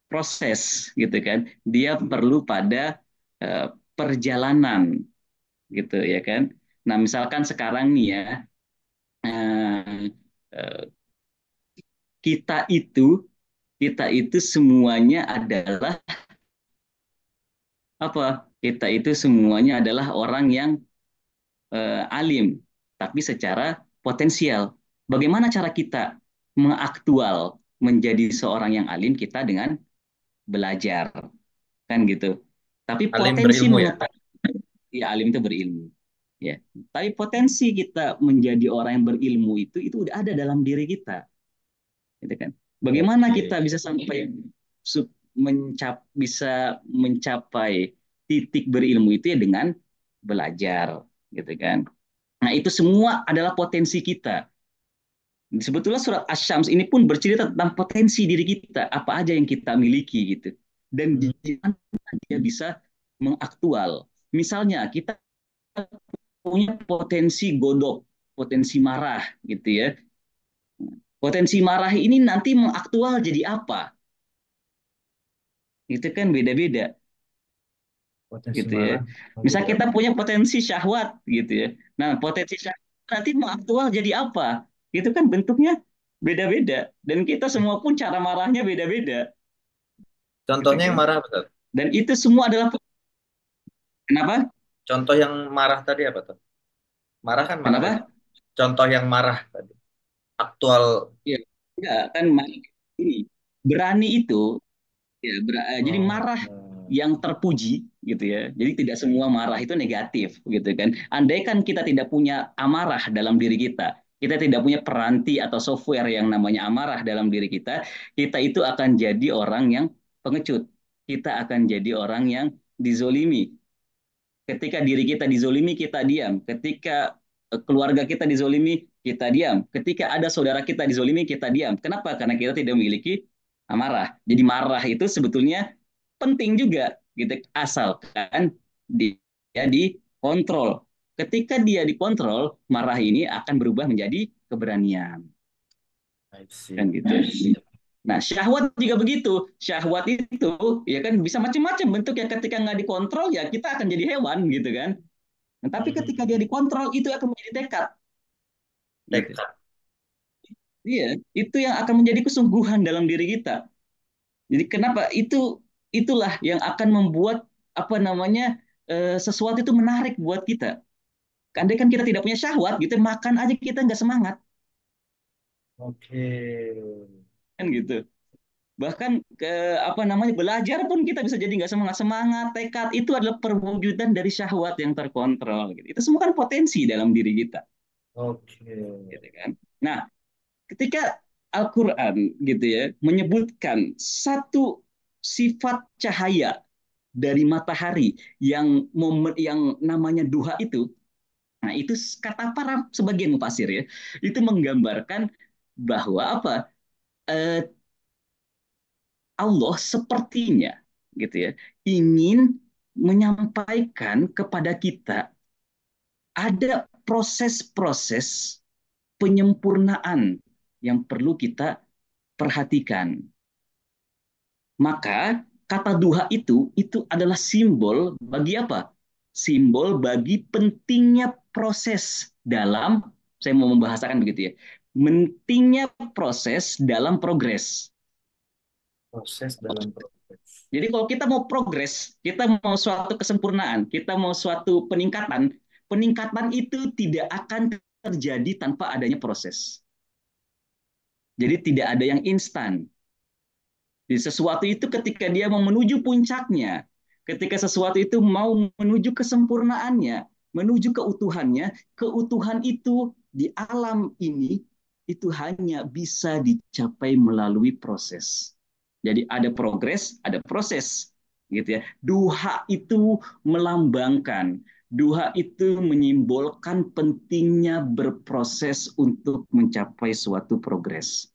proses, gitu kan, dia perlu pada eh, perjalanan, gitu ya kan. Nah, misalkan sekarang nih ya, eh, eh, kita itu kita itu semuanya adalah apa? Kita itu semuanya adalah orang yang alim, tapi secara potensial. Bagaimana cara kita mengaktual menjadi seorang yang alim kita dengan belajar, kan gitu. Tapi Alim potensi berilmu ya. mengetahui, ya alim itu berilmu, ya. Tapi potensi kita menjadi orang yang berilmu itu udah ada dalam diri kita, gitu kan. Bagaimana Oke. kita bisa sampai bisa mencapai titik berilmu itu ya dengan belajar, gitu kan. Nah, itu semua adalah potensi kita. Sebetulnya surat Asy-Syams ini pun bercerita tentang potensi diri kita, apa aja yang kita miliki gitu. Dan di mana dia bisa mengaktual. Misalnya kita punya potensi godok, potensi marah gitu ya. Potensi marah ini nanti mengaktual jadi apa? Itu kan beda-beda Potensi gitu ya. marah. Misal Jadi kita apa? punya potensi syahwat gitu ya. Nah, potensi syahwat nanti mau aktual jadi apa? Itu kan bentuknya beda-beda dan kita semua pun cara marahnya beda-beda gitu Contohnya yang kan. marah betul. Dan itu semua adalah kenapa? Contoh yang marah tadi apa tuh? Marah kan marah aja. Kenapa? Contoh yang marah tadi. Aktual. Ya, enggak kan ini berani itu ya, jadi Oh, marah yang terpuji gitu ya. Jadi tidak semua marah itu negatif gitu kan. Andai kan kita tidak punya amarah dalam diri kita tidak punya peranti atau software yang namanya amarah dalam diri kita itu akan jadi orang yang pengecut. Kita akan jadi orang yang dizolimi. Ketika diri kita dizolimi, kita diam. Ketika keluarga kita dizolimi, kita diam. Ketika ada saudara kita dizolimi, kita diam. Kenapa? Karena kita tidak memiliki Marah. Jadi marah itu sebetulnya penting juga gitu, asalkan dia dikontrol. Ketika dia dikontrol, marah ini akan berubah menjadi keberanian. I see. Kan gitu. Nah, syahwat juga begitu. Syahwat itu ya kan bisa macam-macam bentuk ya, ketika nggak dikontrol ya kita akan jadi hewan gitu kan. Nah, tapi ketika dia dikontrol itu akan menjadi tekad. Gitu. Tekad. Iya, itu yang akan menjadi kesungguhan dalam diri kita. Jadi kenapa itulah yang akan membuat apa namanya sesuatu itu menarik buat kita. Andai kan kita tidak punya syahwat gitu, makan aja kita nggak semangat Oke. kan gitu. Bahkan ke apa namanya belajar pun kita bisa jadi nggak semangat. Semangat, tekad itu adalah perwujudan dari syahwat yang terkontrol. Gitu. Itu semua kan potensi dalam diri kita. Oke. Gitu kan. Nah, ketika Al-Quran gitu ya menyebutkan satu sifat cahaya dari matahari yang namanya duha itu, nah itu kata para sebagian mufasir ya, itu menggambarkan bahwa apa eh, Allah sepertinya gitu ya ingin menyampaikan kepada kita ada proses-proses penyempurnaan yang perlu kita perhatikan. Maka kata duha itu adalah simbol bagi apa? Simbol bagi pentingnya proses dalam, saya mau membahasakan begitu ya, pentingnya proses dalam progres. Proses dalam proses. Jadi kalau kita mau progres, kita mau suatu kesempurnaan, kita mau suatu peningkatan, peningkatan itu tidak akan terjadi tanpa adanya proses. Jadi tidak ada yang instan. Jadi sesuatu itu ketika dia mau menuju puncaknya, ketika sesuatu itu mau menuju kesempurnaannya, menuju keutuhannya, keutuhan itu di alam ini itu hanya bisa dicapai melalui proses. Jadi ada progres, ada proses, gitu ya. Duha itu melambangkan, duha itu menyimbolkan pentingnya berproses untuk mencapai suatu progres.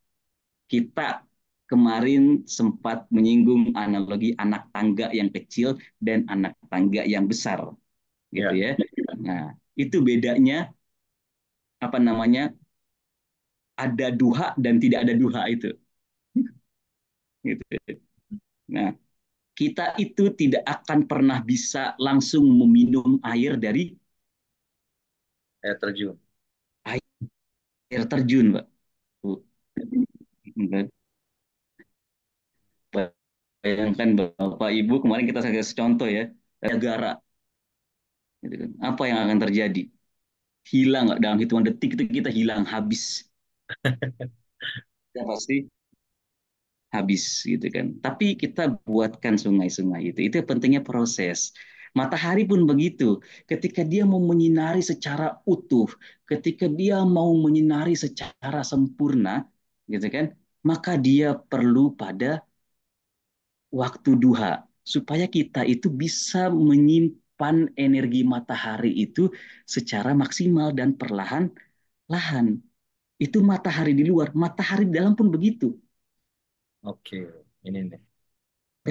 Kita kemarin sempat menyinggung analogi anak tangga yang kecil dan anak tangga yang besar, gitu Ya. ya. Nah, itu bedanya apa namanya? Ada duha dan tidak ada duha itu, gitu. Nah, kita itu tidak akan pernah bisa langsung meminum air dari Air terjun. air terjun, Pak. Bayangkan Bapak Ibu, kemarin kita kasih contoh ya, negara, gitu kan. Apa yang akan terjadi? Hilang dalam hitungan detik itu kita hilang habis. Ya pasti habis gitu kan. Tapi kita buatkan sungai-sungai itu. Itu pentingnya proses. Matahari pun begitu. Ketika dia mau menyinari secara utuh, ketika dia mau menyinari secara sempurna, gitu kan, maka dia perlu pada waktu duha supaya kita itu bisa menyimpan energi matahari itu secara maksimal dan perlahan-lahan. Itu matahari di luar, matahari di dalam pun begitu. Oke. Ini nih.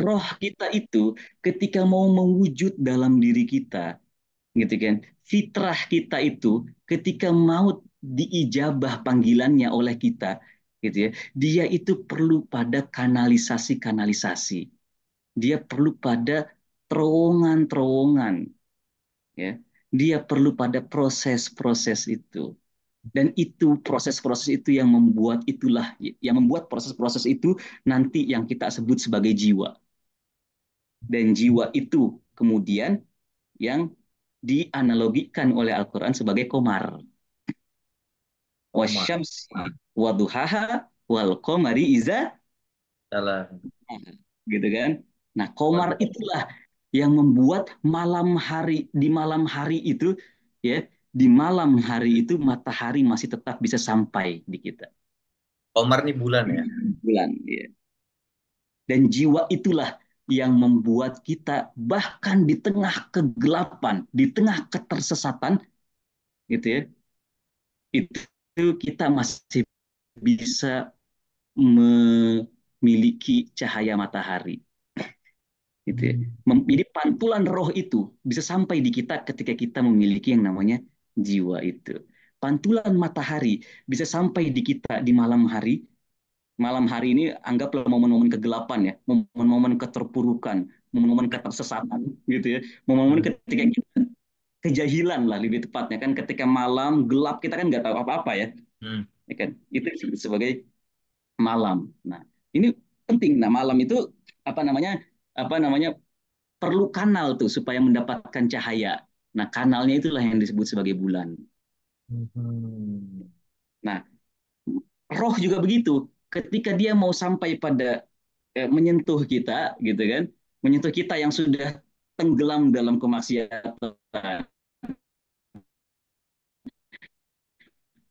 Roh kita itu ketika mau mewujud dalam diri kita, gitu kan, fitrah kita itu ketika mau diijabah panggilannya oleh kita, gitu ya, dia itu perlu pada kanalisasi-kanalisasi, dia perlu pada terowongan-terowongan, ya, dia perlu pada proses-proses itu. Dan itu proses-proses itu yang membuat proses-proses itu nanti yang kita sebut sebagai jiwa. Dan jiwa itu kemudian yang dianalogikan oleh Al-Quran sebagai komar. Komar. Wasyamsi waduhaha wal komari iza, Salah. gitu kan. Nah, komar itulah yang membuat malam hari itu ya, di malam hari itu matahari masih tetap bisa sampai di kita. Komar nih bulan ya. Bulan, ya. Dan jiwa itulah yang membuat kita bahkan di tengah kegelapan, di tengah ketersesatan, gitu ya, itu kita masih bisa memiliki cahaya matahari. Gitu ya. Jadi pantulan roh itu bisa sampai di kita ketika kita memiliki yang namanya jiwa itu. Pantulan matahari bisa sampai di kita di malam hari. Malam hari ini anggaplah momen-momen kegelapan ya, momen-momen keterpurukan, momen-momen ketersesatan gitu ya. Momen-momen ketika kita kejahilan lah lebih tepatnya kan, ketika malam gelap kita kan nggak tahu apa-apa ya. Ya kan? Itu disebut sebagai malam. Nah, ini penting. Nah, malam itu apa namanya? Apa namanya? Perlu kanal tuh supaya mendapatkan cahaya. Nah, kanalnya itulah yang disebut sebagai bulan. Nah, roh juga begitu. Ketika dia mau sampai pada menyentuh kita, gitu kan, menyentuh kita yang sudah tenggelam dalam kemaksiatan,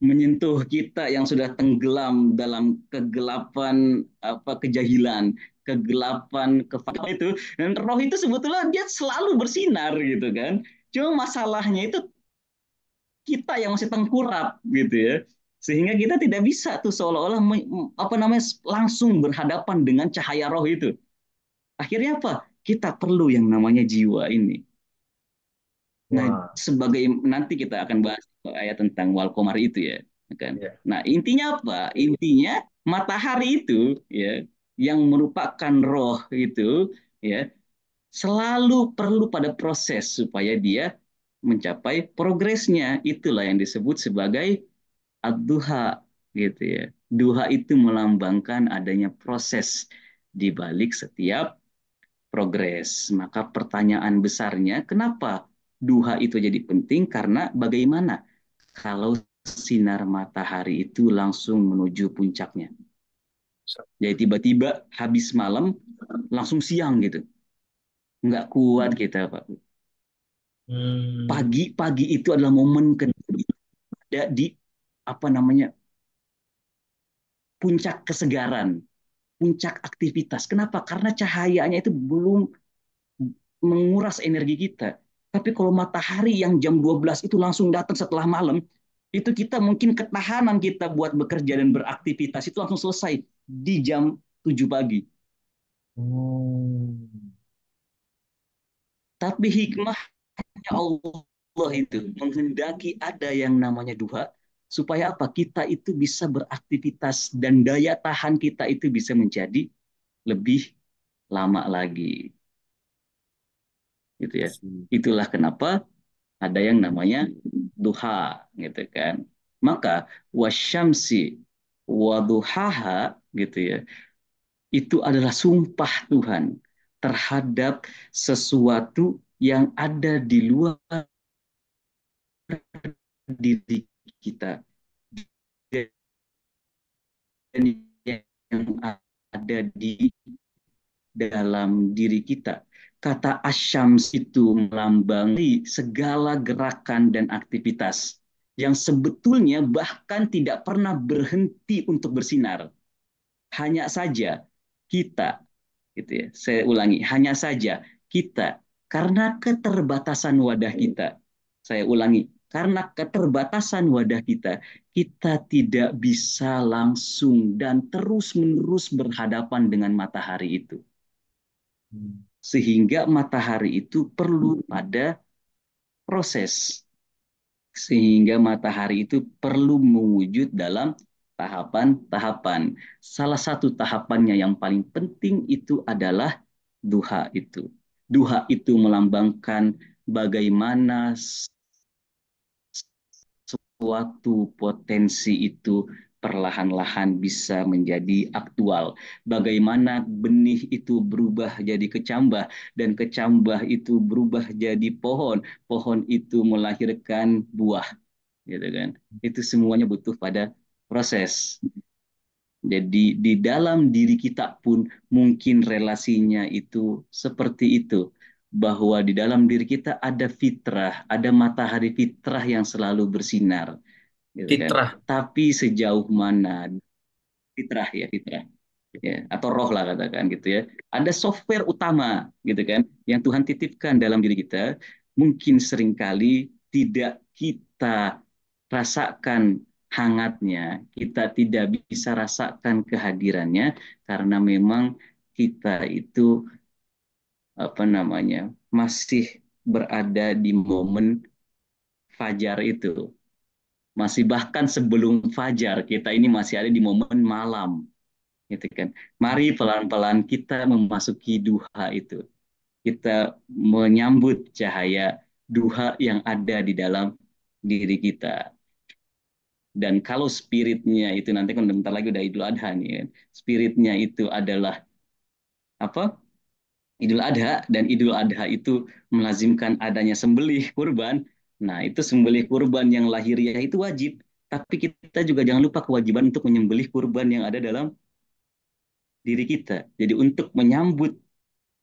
menyentuh kita yang sudah tenggelam dalam kegelapan apa kejahilan, kegelapan kefasikan itu, dan roh itu sebetulnya dia selalu bersinar gitu kan. Cuma masalahnya itu kita yang masih tengkurap gitu ya, sehingga kita tidak bisa tuh seolah-olah apa namanya langsung berhadapan dengan cahaya roh itu. Akhirnya apa? Kita perlu yang namanya jiwa ini. Nah, sebagai nanti kita akan bahas ayat tentang wal qamar itu ya, kan. Nah, intinya apa? Intinya matahari itu ya yang merupakan roh itu ya selalu perlu pada proses supaya dia mencapai progresnya. Itulah yang disebut sebagai ad-duha gitu ya. Duha itu melambangkan adanya proses di balik setiap progres. Maka pertanyaan besarnya, kenapa duha itu jadi penting? Karena bagaimana kalau sinar matahari itu langsung menuju puncaknya. Jadi tiba-tiba habis malam langsung siang gitu. Nggak kuat kita, Pak. Pagi-pagi itu adalah momen ada di apa namanya puncak kesegaran, puncak aktivitas. Kenapa? Karena cahayanya itu belum menguras energi kita. Tapi kalau matahari yang jam 12 itu langsung datang setelah malam, itu kita mungkin ketahanan kita buat bekerja dan beraktivitas itu langsung selesai di jam 7 pagi. Tapi hikmahnya Allah itu menghendaki ada yang namanya duha, supaya apa? Kita itu bisa beraktivitas dan daya tahan kita itu bisa menjadi lebih lama lagi. Gitu ya. Itulah kenapa ada yang namanya duha gitu kan. Maka wasyamsi waduhaha gitu ya. Itu adalah sumpah Tuhan terhadap sesuatu yang ada di luar diri kita dan yang ada di dalam diri kita. Kata asyams itu melambangkan segala gerakan dan aktivitas yang sebetulnya bahkan tidak pernah berhenti untuk bersinar. Hanya saja kita, gitu ya. Saya ulangi, hanya saja kita karena keterbatasan wadah kita. Saya ulangi, karena keterbatasan wadah kita, kita tidak bisa langsung dan terus-menerus berhadapan dengan matahari itu. Sehingga matahari itu perlu pada proses. Sehingga matahari itu perlu mewujud dalam tahapan-tahapan. Salah satu tahapannya yang paling penting itu adalah duha itu. Duha itu melambangkan bagaimana suatu potensi itu perlahan-lahan bisa menjadi aktual. Bagaimana benih itu berubah jadi kecambah, dan kecambah itu berubah jadi pohon. Pohon itu melahirkan buah, gitu kan? Itu semuanya butuh pada proses. Jadi di dalam diri kita pun mungkin relasinya itu seperti itu. Bahwa di dalam diri kita ada fitrah, ada matahari fitrah yang selalu bersinar, gitu kan. Fitrah. Tapi sejauh mana fitrah ya fitrah ya atau roh lah katakan gitu ya. Ada software utama gitu kan yang Tuhan titipkan dalam diri kita, mungkin seringkali tidak kita rasakan hangatnya, kita tidak bisa rasakan kehadirannya karena memang kita itu apa namanya masih berada di momen fajar itu. Masih bahkan sebelum fajar kita ini masih ada di momen malam, gitu kan. Mari pelan-pelan kita memasuki duha itu. Kita menyambut cahaya duha yang ada di dalam diri kita. Dan kalau spiritnya itu nanti kan bentar lagi udah Idul Adha nih kan. Spiritnya itu adalah apa? Idul Adha, dan Idul Adha itu melazimkan adanya sembelih kurban. Nah, itu sembelih kurban yang lahiriah itu wajib. Tapi kita juga jangan lupa kewajiban untuk menyembelih kurban yang ada dalam diri kita. Jadi untuk menyambut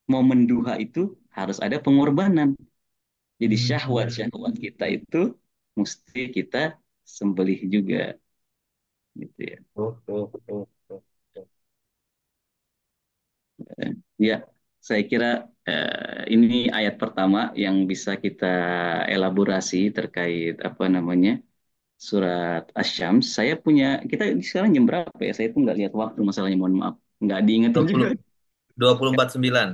momen duha itu harus ada pengorbanan. Jadi syahwat-syahwat kita itu mesti kita sembelih juga gitu ya. Oh, oh, oh, oh, oh. Ya, saya kira ini ayat pertama yang bisa kita elaborasi terkait apa namanya surat Asy-Syams. Saya punya, kita sekarang jam berapa ya? Saya tuh nggak lihat waktu masalahnya, mohon maaf. Nggak diingetin juga. 20 24 9.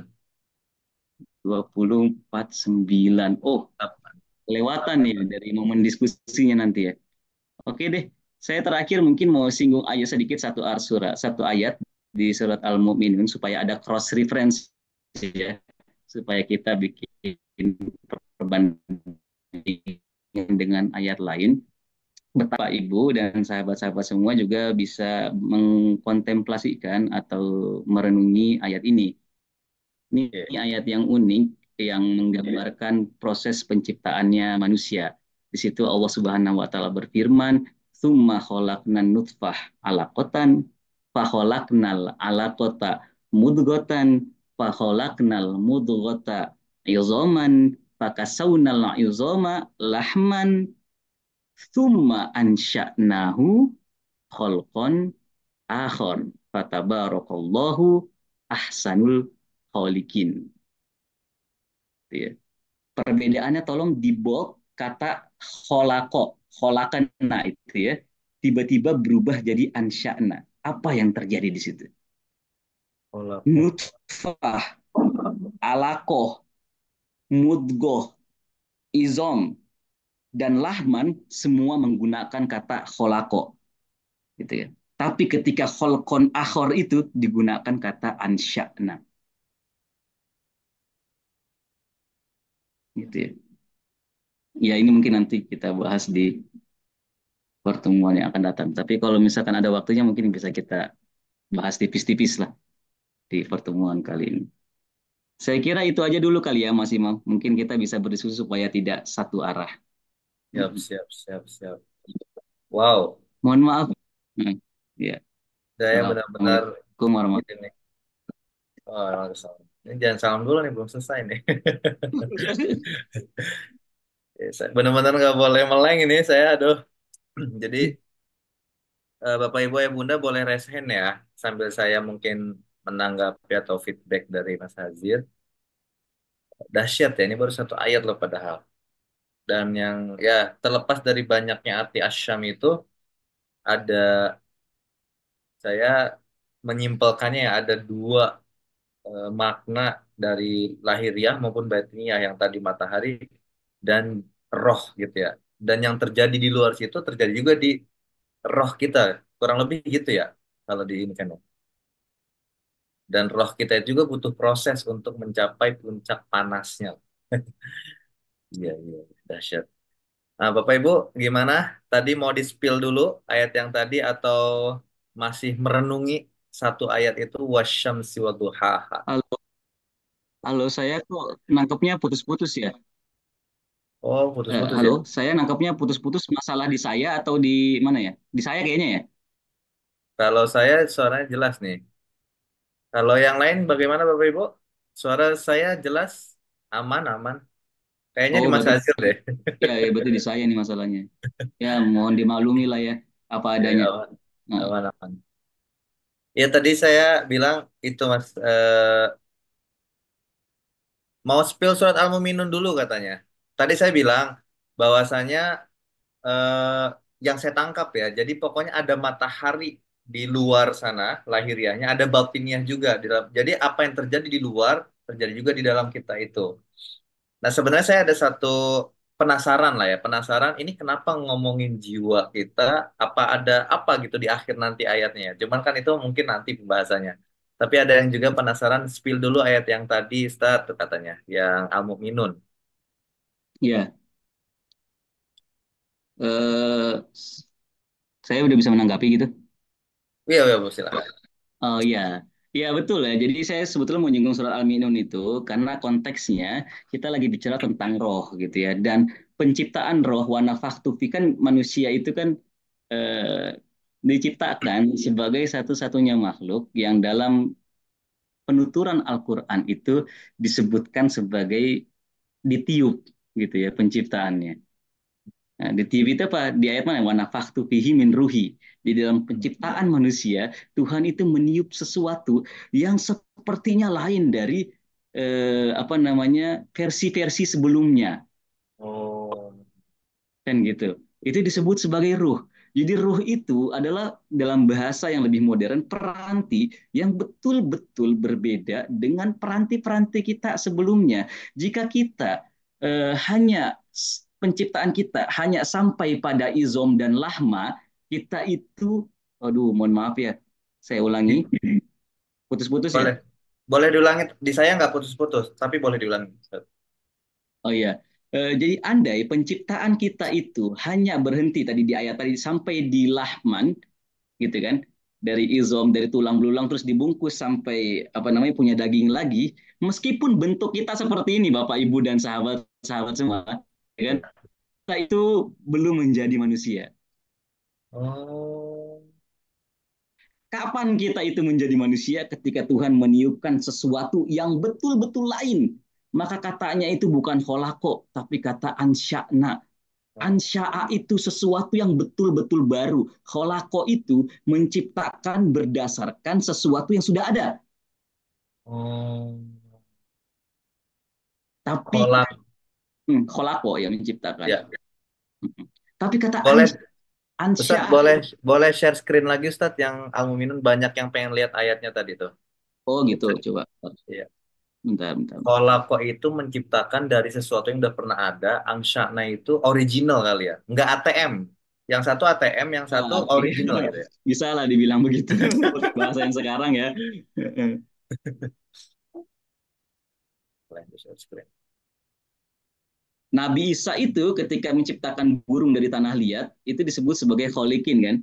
24:09. Oh, Apa? kelewatan ya dari momen diskusinya nanti ya. Oke deh, saya terakhir mungkin mau singgung aja sedikit satu ayat di surat Al-Mu'minun supaya ada cross reference ya, supaya kita bikin perbandingan dengan ayat lain. Betapa Ibu dan sahabat-sahabat semua juga bisa mengkontemplasikan atau merenungi ayat ini. Ini Oke. ayat yang unik yang menggambarkan proses penciptaannya manusia. Di situ Allah Subhanahu wa taala berfirman, "Tsumma khalaqnan nutfah 'alaqatan, fa khalaqnal 'alaqata mudghatan, fa khalaqnal mudghata 'idzaman, fa kasawnal 'idzama lahman, tsumma ansha'nahu khalqan akhar. Fatabarakallahu ahsanul khaliqin." Gitu ya. Perbedaannya tolong di bold kata kholako, kholakana itu ya. Tiba-tiba berubah jadi ansya'na. Apa yang terjadi di situ? Pola. Nutfah, alakoh, mudgoh, izom, dan lahman semua menggunakan kata kholako. Gitu ya. Tapi ketika kholkon akhor itu digunakan kata ansya'na. Gitu ya. Ya ini mungkin nanti kita bahas di pertemuan yang akan datang. Tapi kalau misalkan ada waktunya mungkin bisa kita bahas tipis-tipis lah di pertemuan kali ini. Saya kira itu aja dulu kali ya Mas Imam. Mungkin kita bisa berdiskusi supaya tidak satu arah. Siap, siap, siap, siap. Wow, Mohon maaf. Hmm, Ya, saya benar-benar Assalamualaikum warahmatullahi ini nih. Oh, salam. Ini jangan salam dulu nih, belum selesai nih. wabarakatuh. Ya, saya benar-benar nggak boleh meleng ini saya, aduh. Jadi Bapak Ibu ya Bunda boleh raise hand ya, sambil saya mungkin menanggapi atau feedback dari Mas Hazir. Dahsyat ya, ini baru satu ayat loh padahal. Dan yang ya terlepas dari banyaknya arti asyam itu, ada saya menyimpulkannya ya ada dua makna dari lahiriah maupun batiniah yang tadi matahari dan roh gitu ya. Dan yang terjadi di luar situ terjadi juga di roh kita, kurang lebih gitu ya kalau di ini kan ya. Dan roh kita juga butuh proses untuk mencapai puncak panasnya. Iya, iya, dahsyat. Nah, Bapak Ibu, gimana? Tadi mau di-spill dulu ayat yang tadi atau masih merenungi satu ayat itu wasyamsi wadduhaha. Halo, halo, saya kok nangkepnya putus-putus ya. Oh, putus-putus Halo, ya. saya nangkepnya putus-putus, masalah di saya atau di mana ya? Di saya kayaknya ya. Kalau saya suaranya jelas nih. Kalau yang lain bagaimana Bapak Ibu? Suara saya jelas, aman, aman. Kayaknya Oh, di Mas berarti Azir deh. ya, ya berarti di saya nih masalahnya. Ya, mohon dimaklumi lah ya, apa Ya, adanya. aman, Nah, aman, aman. Ya tadi saya bilang itu Mas, mau spill surat Al-Muminun dulu katanya. Tadi saya bilang bahwasanya yang saya tangkap ya. Jadi pokoknya ada matahari di luar sana lahiriahnya, ada batinnya juga di dalam. Jadi apa yang terjadi di luar terjadi juga di dalam kita itu. Nah, sebenarnya saya ada satu penasaran lah ya, penasaran ini kenapa ngomongin jiwa kita, apa ada apa gitu di akhir nanti ayatnya. Cuman kan itu mungkin nanti pembahasannya. Tapi ada yang juga penasaran, spill dulu ayat yang tadi, start tuh katanya, yang Al-Mu'minun. Ya, saya udah bisa menanggapi gitu. Iya, iya, Bu, silakan. Oh iya, iya betul ya. Jadi saya sebetulnya mau nyinggung surat Al-Minun itu karena konteksnya kita lagi bicara tentang roh gitu ya. Dan penciptaan roh, wa nafakhtu fi, kan manusia itu kan eh, diciptakan sebagai satu-satunya makhluk yang dalam penuturan Al-Quran itu disebutkan sebagai ditiup gitu ya penciptaannya. Nah, di TV itu apa? Di ayat mana? Wa nafakhtu fihi min ruhi. Di dalam penciptaan manusia, Tuhan itu meniup sesuatu yang sepertinya lain dari apa namanya versi-versi sebelumnya, Oh, kan gitu. Itu disebut sebagai ruh. Jadi ruh itu adalah dalam bahasa yang lebih modern peranti yang betul-betul berbeda dengan peranti-peranti kita sebelumnya. Jika kita hanya penciptaan kita hanya sampai pada izom dan lahma, kita itu, aduh, mohon maaf ya, saya di- ulangi, putus-putus ya. boleh. Boleh diulangi. Di saya nggak putus-putus, tapi boleh diulangi. Oh iya. Jadi andai penciptaan kita itu hanya berhenti tadi di ayat tadi sampai di lahman, gitu kan, dari izom, dari tulang belulang terus dibungkus sampai apa namanya punya daging lagi, meskipun bentuk kita seperti ini Bapak Ibu dan sahabat-sahabat semua, ya kan, kita itu belum menjadi manusia. Oh, Kapan kita itu menjadi manusia? Ketika Tuhan meniupkan sesuatu yang betul-betul lain. Maka katanya itu bukan holako, tapi kata ansya'na. Ansya'a itu sesuatu yang betul-betul baru. Holako itu menciptakan berdasarkan sesuatu yang sudah ada. oh, Tapi kolak holako yang menciptakan. ya. Tapi kata Boleh, Ustadz, ansya'a. boleh boleh share screen lagi Ustadz yang Al-Muminun banyak yang pengen lihat ayatnya tadi tuh. Oh gitu, coba. Iya. Bentar, bentar. Kolako itu menciptakan dari sesuatu yang udah pernah ada, Angshana itu original kali ya. Nggak ATM. Yang satu ATM, yang satu Ah, oke. original gitu ya. Bisa lah dibilang begitu. Bahasa yang sekarang ya. Boleh di share screen. Nabi Isa itu ketika menciptakan burung dari tanah liat, itu disebut sebagai kholikin kan.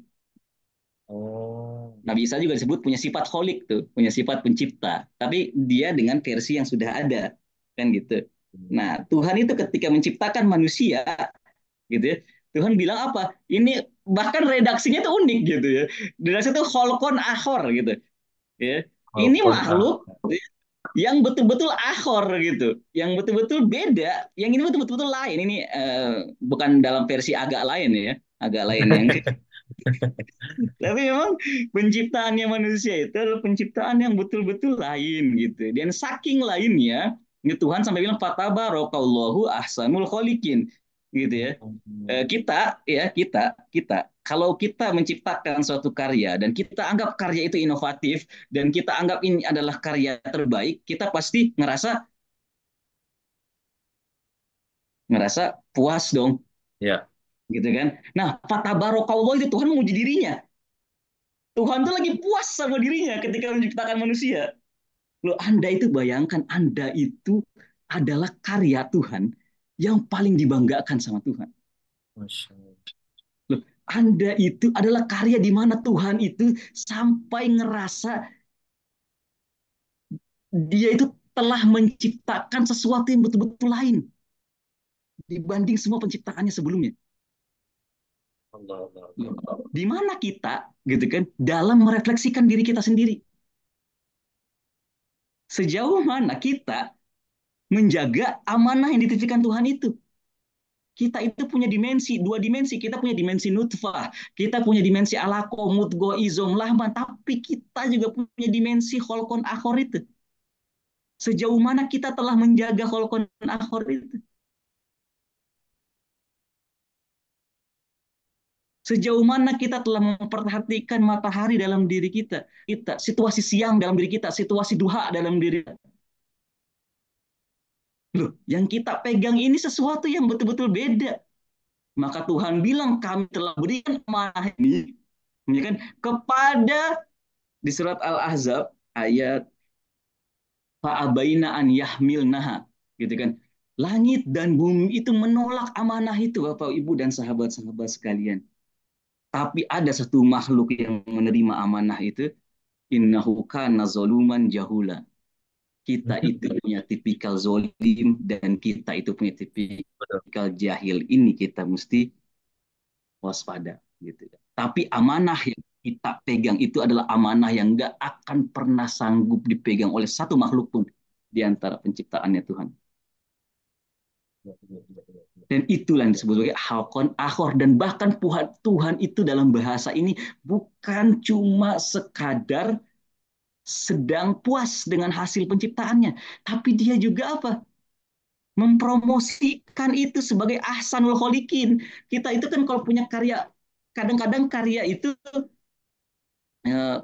Oh. Nabi Isa juga disebut punya sifat kholik tuh, punya sifat pencipta. Tapi dia dengan versi yang sudah ada, kan gitu. Nah, Tuhan itu ketika menciptakan manusia, gitu ya, Tuhan bilang apa? Ini bahkan redaksinya tuh unik gitu ya. Redaksi itu holkon ahor gitu. Ya. Ini Kolkon makhluk yang betul-betul ahor gitu, yang betul-betul beda, yang ini betul-betul lain. Ini bukan dalam versi agak lain ya, agak lain yang tapi memang penciptaannya manusia itu adalah penciptaan yang betul-betul lain gitu. Dan saking lainnya, ini Tuhan sampai bilang fatabarakallahu ahsanul kholiqin gitu ya. Kita ya kita kalau kita menciptakan suatu karya dan kita anggap karya itu inovatif dan kita anggap ini adalah karya terbaik, kita pasti ngerasa ngerasa puas dong, Ya. gitu kan. Nah, fatabarakallahu itu Tuhan menguji dirinya. Tuhan tuh lagi puas sama dirinya ketika menciptakan manusia. Loh, Anda itu bayangkan Anda itu adalah karya Tuhan yang paling dibanggakan sama Tuhan. Masya Allah. Loh, Anda itu adalah karya di mana Tuhan itu sampai ngerasa dia itu telah menciptakan sesuatu yang betul-betul lain dibanding semua penciptaannya sebelumnya. Allah, Allah, Allah. Di mana kita, gitu kan, dalam merefleksikan diri kita sendiri. Sejauh mana kita menjaga amanah yang dititipkan Tuhan itu. Kita itu punya dimensi, dua dimensi. Kita punya dimensi nutfah, kita punya dimensi alaqo, mudgo, izom, lahman. Tapi kita juga punya dimensi holkon akhor itu. Sejauh mana kita telah menjaga holkon akhor itu. Sejauh mana kita telah memperhatikan matahari dalam diri kita, situasi siang dalam diri kita, situasi duha dalam diri kita. Loh, yang kita pegang ini sesuatu yang betul-betul beda. Maka Tuhan bilang kami telah berikan amanah ini, ya kan, kepada di surat Al-Ahzab ayat fa'abaina an yahmilnaha, gitu kan. Langit dan bumi itu menolak amanah itu, Bapak Ibu dan sahabat-sahabat sekalian. Tapi ada satu makhluk yang menerima amanah itu, innahu kana zaluman jahula. Kita itu punya tipikal zolim dan kita itu punya Betul. tipikal jahil. Ini kita mesti waspada, gitu. Tapi amanah yang kita pegang itu adalah amanah yang nggak akan pernah sanggup dipegang oleh satu makhluk pun di antara penciptaannya Tuhan. Dan itulah yang disebut sebagai halqon akhor. Dan bahkan Tuhan itu dalam bahasa ini bukan cuma sekadar sedang puas dengan hasil penciptaannya, tapi dia juga apa? Mempromosikan itu sebagai ahsanul kholikin. Kita itu kan kalau punya karya, kadang-kadang karya itu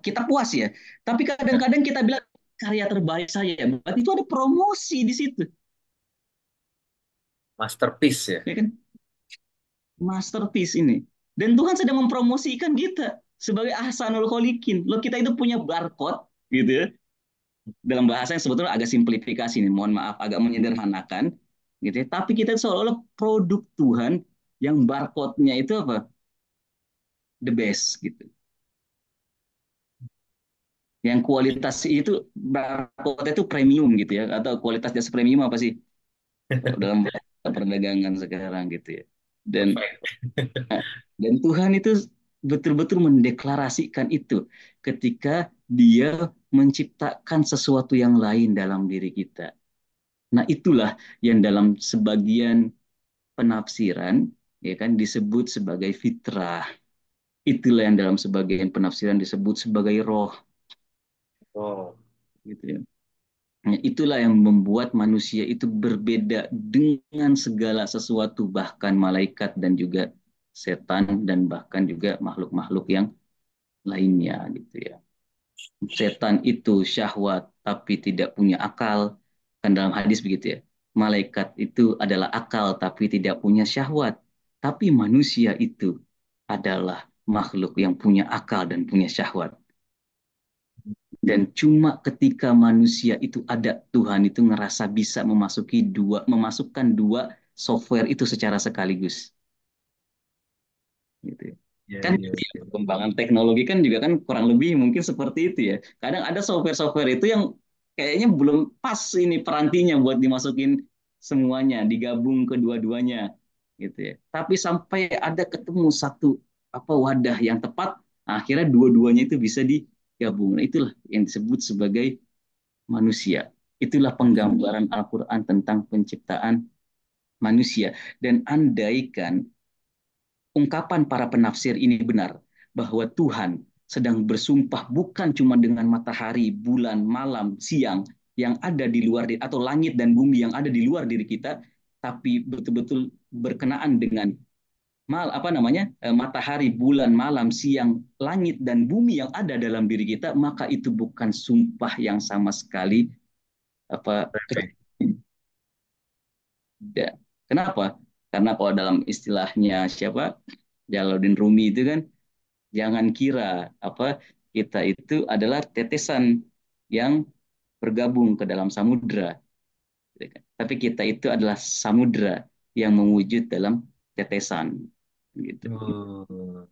kita puas ya, tapi kadang-kadang kita bilang karya terbaik saya, berarti itu ada promosi di situ, Masterpiece ya. ya kan? Masterpiece ini. Dan Tuhan sedang mempromosikan kita sebagai ahsanul kholikin. Loh, kita itu punya barcode gitu ya. Dalam bahasa yang sebetulnya agak simplifikasi nih, mohon maaf agak menyederhanakan gitu ya. Tapi kita seolah-olah produk Tuhan yang barcode-nya itu apa? The best gitu. Yang kualitas itu barcode itu premium gitu ya, atau kualitas jasa premium apa sih? Dalam perdagangan sekarang gitu ya. Dan Dan Tuhan itu betul-betul mendeklarasikan itu ketika Dia menciptakan sesuatu yang lain dalam diri kita. Nah, itulah yang dalam sebagian penafsiran ya kan disebut sebagai fitrah. Itulah yang dalam sebagian penafsiran disebut sebagai roh, Oh. gitu ya. Nah, itulah yang membuat manusia itu berbeda dengan segala sesuatu, bahkan malaikat dan juga setan dan bahkan juga makhluk-makhluk yang lainnya gitu ya. Setan itu syahwat tapi tidak punya akal. Kan dalam hadis begitu ya. Malaikat itu adalah akal tapi tidak punya syahwat. Tapi manusia itu adalah makhluk yang punya akal dan punya syahwat. Dan cuma ketika manusia itu ada, Tuhan itu ngerasa bisa memasukkan dua software itu secara sekaligus. Gitu ya. Iya, Kan iya. perkembangan teknologi kan juga kan kurang lebih mungkin seperti itu ya. Kadang ada software-software itu yang kayaknya belum pas ini perantinya buat dimasukin semuanya, digabung kedua-duanya gitu ya. Tapi sampai ada ketemu satu apa wadah yang tepat, akhirnya dua-duanya itu bisa digabung. Nah, itulah yang disebut sebagai manusia. Itulah penggambaran Al-Qur'an tentang penciptaan manusia. Dan andaikan ungkapan para penafsir ini benar, bahwa Tuhan sedang bersumpah bukan cuma dengan matahari, bulan, malam, siang yang ada di luar atau langit dan bumi yang ada di luar diri kita, tapi betul-betul berkenaan dengan apa namanya matahari, bulan, malam, siang, langit dan bumi yang ada dalam diri kita, maka itu bukan sumpah yang sama sekali apa. Kenapa? Karena kalau dalam istilahnya siapa Jalaluddin Rumi itu kan, jangan kira apa kita itu adalah tetesan yang bergabung ke dalam samudra, gitu kan. Tapi kita itu adalah samudra yang mewujud dalam tetesan, gitu. Oh.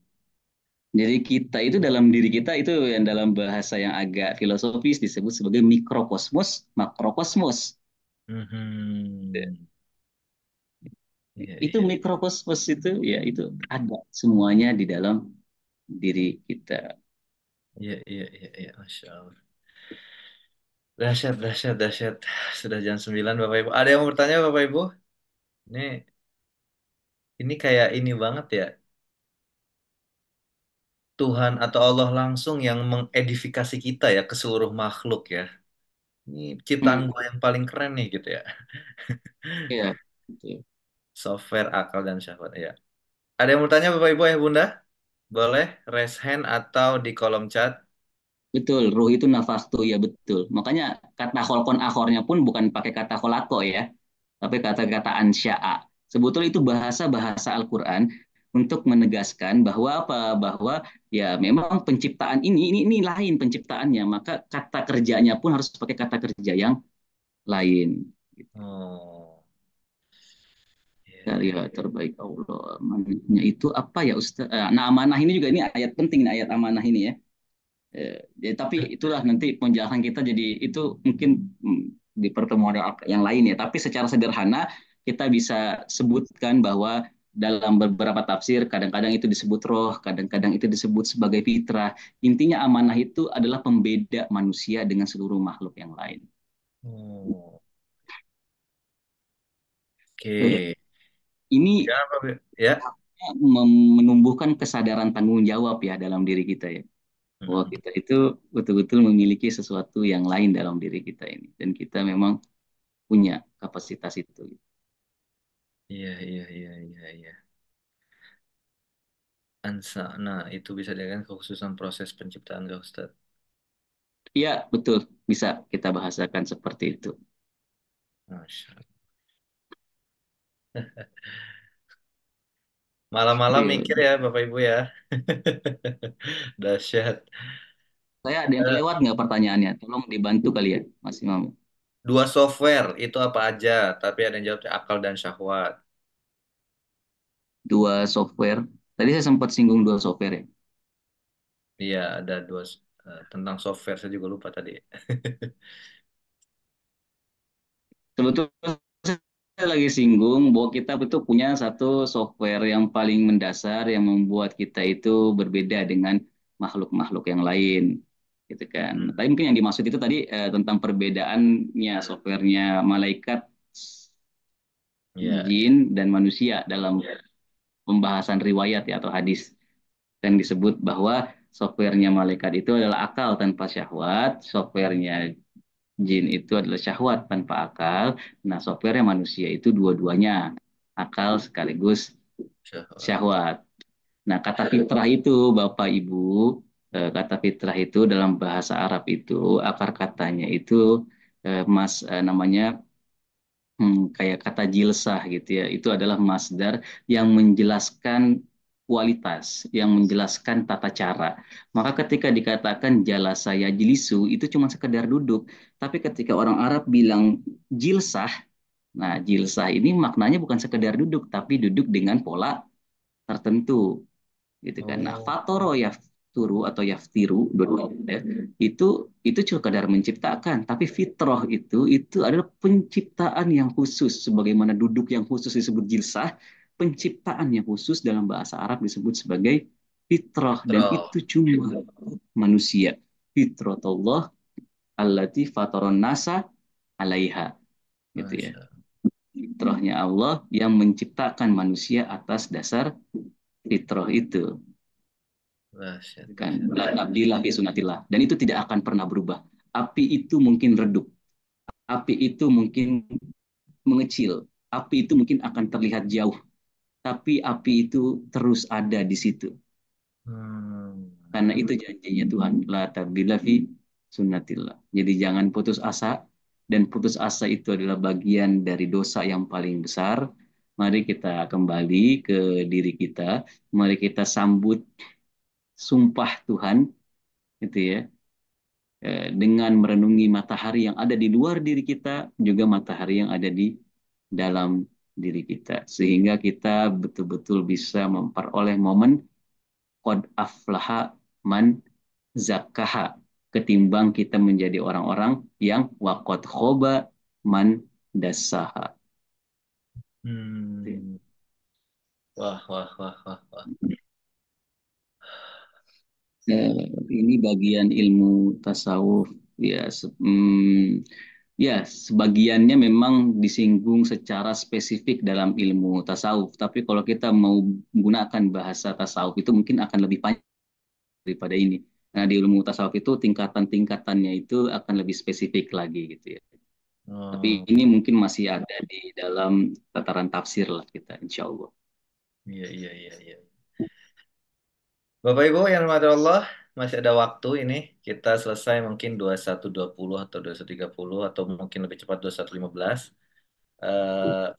Jadi kita itu dalam diri kita itu yang dalam bahasa yang agak filosofis disebut sebagai mikrokosmos, makrokosmos. Mhm. Iya, Itu iya. mikrokosmos itu ya itu ada semuanya di dalam diri kita. Iya, iya, iya, iya. Masya Allah. Dahsyat, dahsyat, dahsyat. Sudah jam 9, Bapak Ibu. Ada yang mau bertanya, Bapak Ibu? Ini, ini kayak ini banget ya. Tuhan atau Allah langsung yang mengedifikasi kita ya ke seluruh makhluk ya. Ini ciptaan Hmm, gua yang paling keren nih gitu ya. ya, gitu. Software, akal, dan syahwat ya. Ada yang mau bertanya, Bapak Ibu ya Bunda? Boleh raise hand atau di kolom chat. Betul, ruh itu nafaktu ya betul. Makanya kata kholkon akhornya pun bukan pakai kata kholako ya, tapi kata-kata ansya'a. Sebetulnya itu bahasa-bahasa Al-Quran untuk menegaskan bahwa apa? Bahwa ya memang penciptaan ini lain penciptaannya, maka kata kerjanya pun harus pakai kata kerja yang lain. Oh, iya, iya. Karya terbaik Allah. Amanahnya itu apa ya Ustaz? Nah, amanah ini juga ini ayat penting, nih, ayat amanah ini ya. Ya, tapi itulah nanti penjelasan kita jadi itu mungkin di pertemuan yang lain ya. Tapi secara sederhana kita bisa sebutkan bahwa dalam beberapa tafsir kadang-kadang itu disebut roh, kadang-kadang itu disebut sebagai fitrah. Intinya amanah itu adalah pembeda manusia dengan seluruh makhluk yang lain. Oh, Eh, oke. Ini Ya, Pak. Ya. menumbuhkan kesadaran tanggung jawab ya dalam diri kita ya. Bahwa Mm-mm. kita itu betul-betul memiliki sesuatu yang lain dalam diri kita ini. Dan kita memang punya kapasitas itu. Iya, iya, iya, iya, iya. Ansa. Nah, itu bisa dikatakan kekhususan proses penciptaan Kak Ustadz. Iya, betul. Bisa kita bahasakan seperti itu. Masya Allah. Malam-malam Iya. mikir ya Bapak Ibu ya. Dahsyat. Saya ada yang Eh, kelewat nggak pertanyaannya? Tolong dibantu kali ya, Mas Imam. Dua software itu apa aja? Tapi ada yang jawabnya akal dan syahwat. Dua software. Tadi saya sempat singgung dua software ya. Iya, ada tentang software saya juga lupa tadi. Sebetulnya saya lagi singgung bahwa kita betul punya satu software yang paling mendasar yang membuat kita itu berbeda dengan makhluk-makhluk yang lain, gitu kan. Hmm, Tapi mungkin yang dimaksud itu tadi tentang perbedaannya softwarenya malaikat, iya, jin, dan manusia dalam pembahasan riwayat ya atau hadis. Dan disebut bahwa softwarenya malaikat itu adalah akal tanpa syahwat, softwarenya jin itu adalah syahwat tanpa akal. Nah, softwarenya manusia itu dua-duanya akal sekaligus syahwat. syahwat. Nah, kata fitrah itu Bapak Ibu, kata fitrah itu dalam bahasa Arab itu akar katanya itu namanya kayak kata jilsah gitu ya. Itu adalah masdar yang menjelaskan kualitas, yang menjelaskan tata cara. Maka ketika dikatakan jalasa yajlisu itu cuma sekedar duduk. Tapi ketika orang Arab bilang jilsah, nah jilsah ini maknanya bukan sekedar duduk, tapi duduk dengan pola tertentu gitu kan. Nah, Oh, fatoro yafturu atau yaftiru dua-duanya itu cuma kadar menciptakan, tapi fitroh itu adalah penciptaan yang khusus sebagaimana duduk yang khusus disebut jilsah, penciptaan yang khusus dalam bahasa Arab disebut sebagai fitroh dan fitrah. itu cuma manusia. Fitrotullah allati fatoron nasa alaiha gitu ya. Masya, Fitrahnya Allah yang menciptakan manusia atas dasar fitrah itu. dahsyat, Kan dahsyat. la tabdila fi sunnatillah dan itu tidak akan pernah berubah. Api itu mungkin redup, api itu mungkin mengecil, api itu mungkin akan terlihat jauh, tapi api itu terus ada di situ. Hmm. Karena itu janjinya Tuhan, la tabdila fi sunnatillah. Jadi jangan putus asa dan putus asa itu adalah bagian dari dosa yang paling besar. Mari kita kembali ke diri kita, mari kita sambut sumpah Tuhan gitu ya dengan merenungi matahari yang ada di luar diri kita, juga matahari yang ada di dalam diri kita. Sehingga kita betul-betul bisa memperoleh momen qad aflaha man zakkaha ketimbang kita menjadi orang-orang yang waqad khoba man dassaha. Hmm. Wah, wah, wah, wah, wah. Ini bagian ilmu tasawuf ya. Ya, sebagiannya memang disinggung secara spesifik dalam ilmu tasawuf. Tapi kalau kita mau menggunakan bahasa tasawuf itu mungkin akan lebih panjang daripada ini. Nah, di ilmu tasawuf itu tingkatan-tingkatannya itu akan lebih spesifik lagi gitu ya. Tapi Oh, ini mungkin masih ada di dalam tataran tafsir lah kita, insya Allah. iya, iya, iya, iya. Bapak Ibu yang dirahmati Allah, masih ada waktu ini. Kita selesai mungkin 21.20 atau 21.30 atau mungkin lebih cepat 21.15.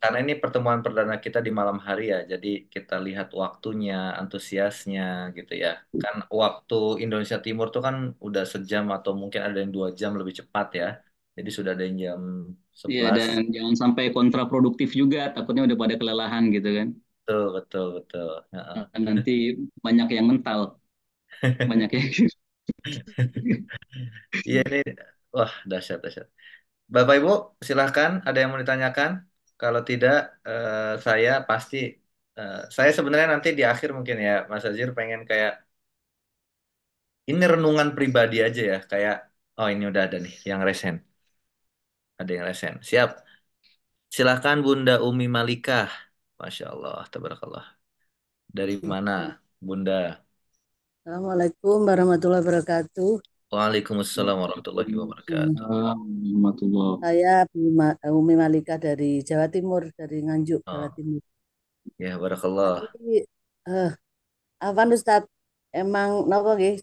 Karena ini pertemuan perdana kita di malam hari ya, jadi kita lihat waktunya, antusiasnya gitu ya. Kan waktu Indonesia Timur tuh kan udah sejam atau mungkin ada yang 2 jam lebih cepat ya. Jadi sudah ada yang jam Iya, 11. dan jangan sampai kontraproduktif juga, takutnya udah pada kelelahan gitu kan. Betul, betul, betul. Heeh. Nanti banyak yang mental, banyak yang Iya ini, wah dahsyat, dahsyat. Bapak Ibu, silahkan ada yang mau ditanyakan? Kalau tidak, saya sebenarnya nanti di akhir mungkin ya, Mas Azir pengen kayak, ini renungan pribadi aja ya, kayak, oh ini udah ada nih, yang resen. Ada yang resen. Siap. Silahkan Bunda Umi Malikah. Masya Allah, tabarakallah. Dari mana, Bunda? Assalamualaikum warahmatullahi wabarakatuh. Waalaikumsalam warahmatullahi wabarakatuh. Warahmatullah. Saya Umi Malika dari Jawa Timur, dari Nganjuk, Jawa Oh, Timur. ya, barakallah. Tapi, eh, apa Ustadz, emang nopo nggih,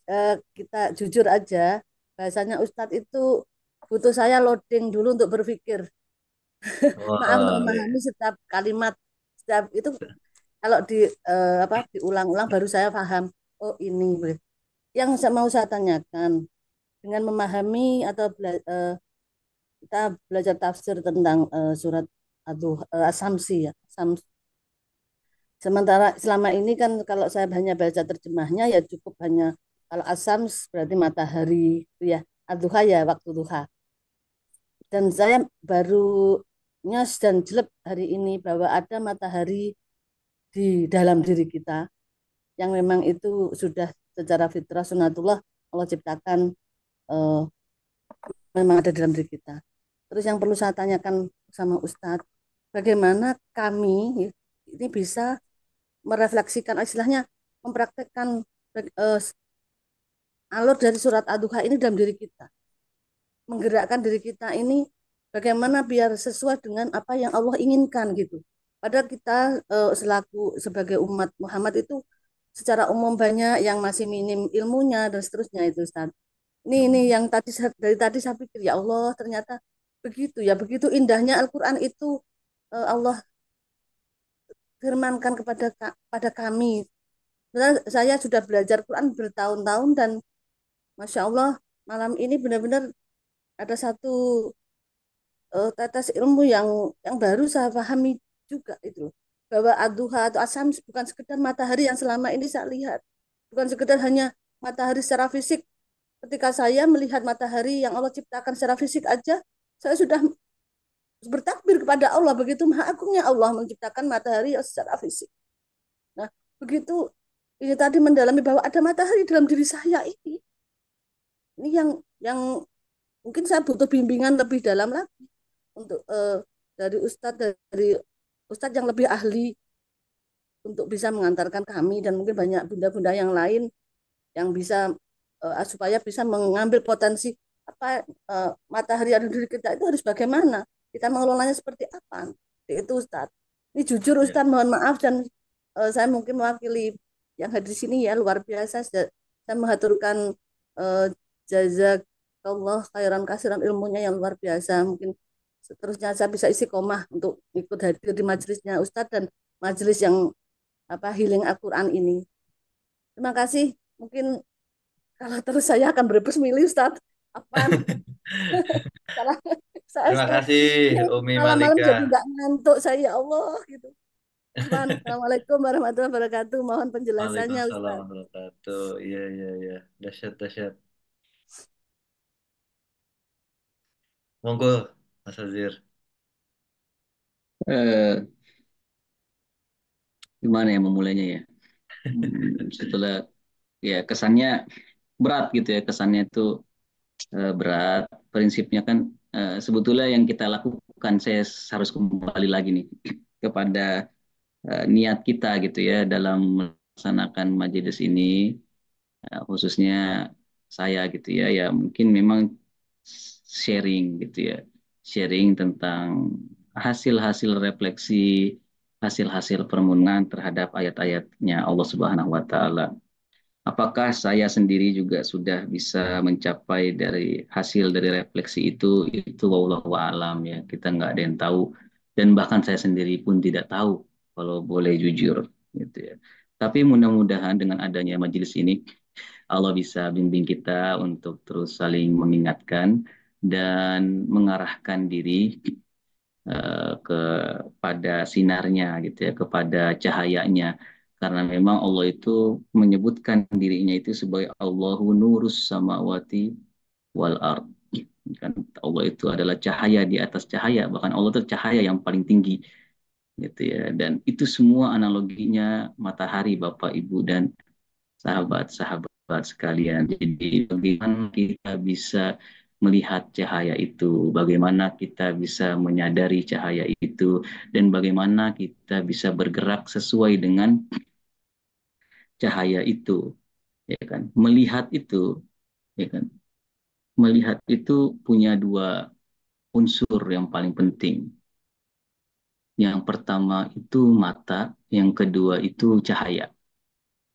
kita jujur aja, bahasanya Ustadz itu butuh saya loading dulu untuk berpikir. Maaf untuk Wah, memahami ya. setiap kalimat, setiap itu kalau apa diulang-ulang baru saya paham. Oh ini, yang mau saya tanyakan dengan memahami atau kita belajar tafsir tentang surat Assamsi ya. Sementara selama ini kan kalau saya hanya baca terjemahnya ya cukup hanya kalau Asams berarti matahari itu ya. Ad-duha ya waktu duha. Dan saya baru nyas dan jelek hari ini bahwa ada matahari di dalam diri kita yang memang itu sudah secara fitrah sunatullah Allah ciptakan, eh, memang ada dalam diri kita. Terus yang perlu saya tanyakan sama Ustadz, bagaimana kami ini bisa merefleksikan, istilahnya mempraktekkan eh, alur dari surat Ad-Duha ini dalam diri kita, menggerakkan diri kita ini bagaimana biar sesuai dengan apa yang Allah inginkan gitu. Padahal kita selaku sebagai umat Muhammad itu secara umum banyak yang masih minim ilmunya dan seterusnya itu Ustaz. Ini yang tadi dari tadi saya pikir ya Allah ternyata begitu ya, begitu indahnya Al-Qur'an itu, Allah firmankan kepada kami. Sebenarnya saya sudah belajar Quran bertahun-tahun dan Masya Allah malam ini benar-benar ada satu tetes ilmu yang baru saya pahami juga itu loh. Bahwa ad-duha atau asam bukan sekedar matahari yang selama ini saya lihat. Bukan sekedar hanya matahari secara fisik. Ketika saya melihat matahari yang Allah ciptakan secara fisik aja, saya sudah bertakbir kepada Allah. Begitu maha agungnya Allah menciptakan matahari secara fisik. Nah, begitu ini tadi mendalami bahwa ada matahari dalam diri saya ini. Ini yang mungkin saya butuh bimbingan lebih dalam lagi untuk dari Ustadz yang lebih ahli untuk bisa mengantarkan kami dan mungkin banyak bunda-bunda yang lain yang bisa supaya bisa mengambil potensi apa matahari yang ada di diri kita itu harus bagaimana kita mengelolanya seperti apa itu Ustadz. Ini jujur Ya. Ustadz mohon maaf dan saya mungkin mewakili yang hadir di sini ya luar biasa saya mengaturkan jazakallah khairan kasiran ilmunya yang luar biasa. Mungkin seterusnya saya bisa isi komah untuk ikut hadir di majelisnya Ustadz dan majelis yang apa healing Al-Quran ini. Terima kasih. Mungkin kalau terus saya akan berebus milih Ustadz. Apaan? Salah saya Terima kasih Umi malam-malam Malika. jadi nggak ngantuk saya ya Allah gitu. Apaan? Assalamualaikum warahmatullahi wabarakatuh. Mohon penjelasannya Waalaikumsalam Ustadz. warahmatullahi wabarakatuh. Iya, iya, iya. Dahsyat, dahsyat. Monggo, Mas Azir. Eh, Gimana ya memulainya ya? Setelah ya kesannya berat gitu ya, kesannya itu berat. Prinsipnya kan sebetulnya yang kita lakukan, saya harus kembali lagi nih kepada niat kita gitu ya dalam melaksanakan majelis ini, khususnya saya gitu ya, ya mungkin memang sharing gitu ya, sharing tentang hasil-hasil refleksi, hasil-hasil permenungan terhadap ayat-ayatnya Allah Subhanahu Wa Taala. Apakah saya sendiri juga sudah bisa mencapai dari hasil dari refleksi itu wallahu alam ya. Kita nggak ada yang tahu dan bahkan saya sendiri pun tidak tahu kalau boleh jujur gitu ya. Tapi mudah-mudahan dengan adanya majelis ini Allah bisa bimbing kita untuk terus saling mengingatkan dan mengarahkan diri kepada sinarnya gitu ya, kepada cahayanya. Karena memang Allah itu menyebutkan dirinya itu sebagai Allahu nurus samawati wal ard. Kan Allah itu adalah cahaya di atas cahaya, bahkan Allah itu cahaya yang paling tinggi gitu ya. Dan itu semua analoginya matahari Bapak Ibu dan sahabat-sahabat sekalian. Jadi bagaimana kita bisa melihat cahaya itu, bagaimana kita bisa menyadari cahaya itu, dan bagaimana kita bisa bergerak sesuai dengan cahaya itu, ya kan? Ya kan? Melihat itu punya dua unsur yang paling penting. Yang pertama itu mata, yang kedua itu cahaya.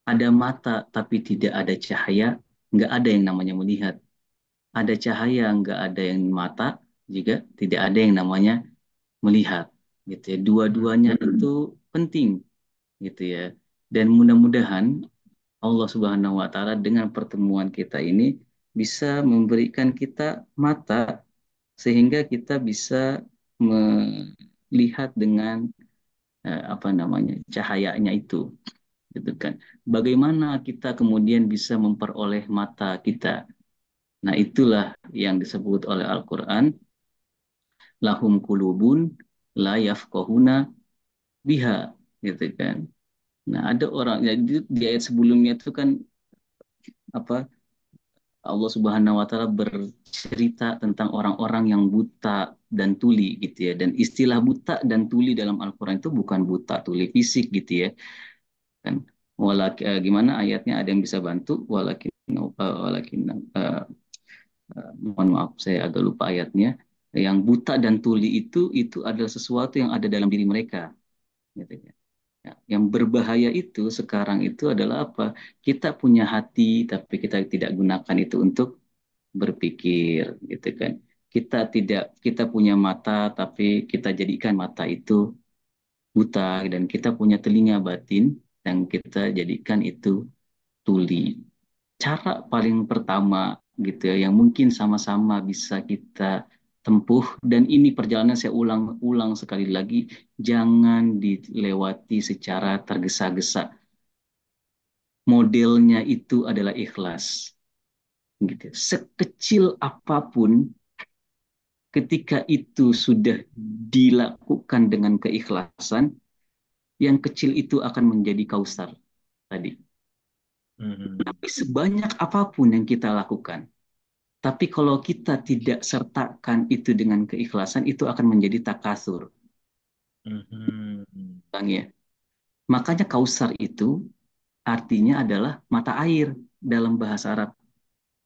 Ada mata tapi tidak ada cahaya, nggak ada yang namanya melihat. Ada cahaya, nggak ada yang mata, juga tidak ada yang namanya melihat. Gitu ya. Dua-duanya itu penting, gitu ya. Dan mudah-mudahan Allah Subhanahu Wa Taala dengan pertemuan kita ini bisa memberikan kita mata sehingga kita bisa melihat dengan apa namanya cahayanya itu, gitu kan. Bagaimana kita kemudian bisa memperoleh mata kita? Nah, itulah yang disebut oleh Al-Quran, lahum kulubun la yafqahuna biha, gitu kan. Nah, ada orang ya, di ayat sebelumnya itu kan apa Allah Subhanahu wa taala bercerita tentang orang-orang yang buta dan tuli gitu ya. Dan istilah buta dan tuli dalam Al-Qur'an itu bukan buta tuli fisik gitu ya. Kan gimana ayatnya ada yang bisa bantu mohon maaf saya agak lupa ayatnya. Yang buta dan tuli itu adalah sesuatu yang ada dalam diri mereka gitu ya. Ya, yang berbahaya itu sekarang itu adalah apa? Kita punya hati tapi kita tidak gunakan itu untuk berpikir gitu kan. Kita punya mata tapi kita jadikan mata itu buta dan kita punya telinga batin dan kita jadikan itu tuli. Cara paling pertama gitu ya yang mungkin sama-sama bisa kita tempuh dan ini perjalanan saya ulang-ulang sekali lagi jangan dilewati secara tergesa-gesa. Modelnya itu adalah ikhlas. Gitu. Sekecil apapun ketika itu sudah dilakukan dengan keikhlasan, yang kecil itu akan menjadi kausar tadi. Tapi sebanyak apapun yang kita lakukan, tapi kalau kita tidak sertakan itu dengan keikhlasan, itu akan menjadi takasur. Bang ya. Makanya kausar itu artinya adalah mata air dalam bahasa Arab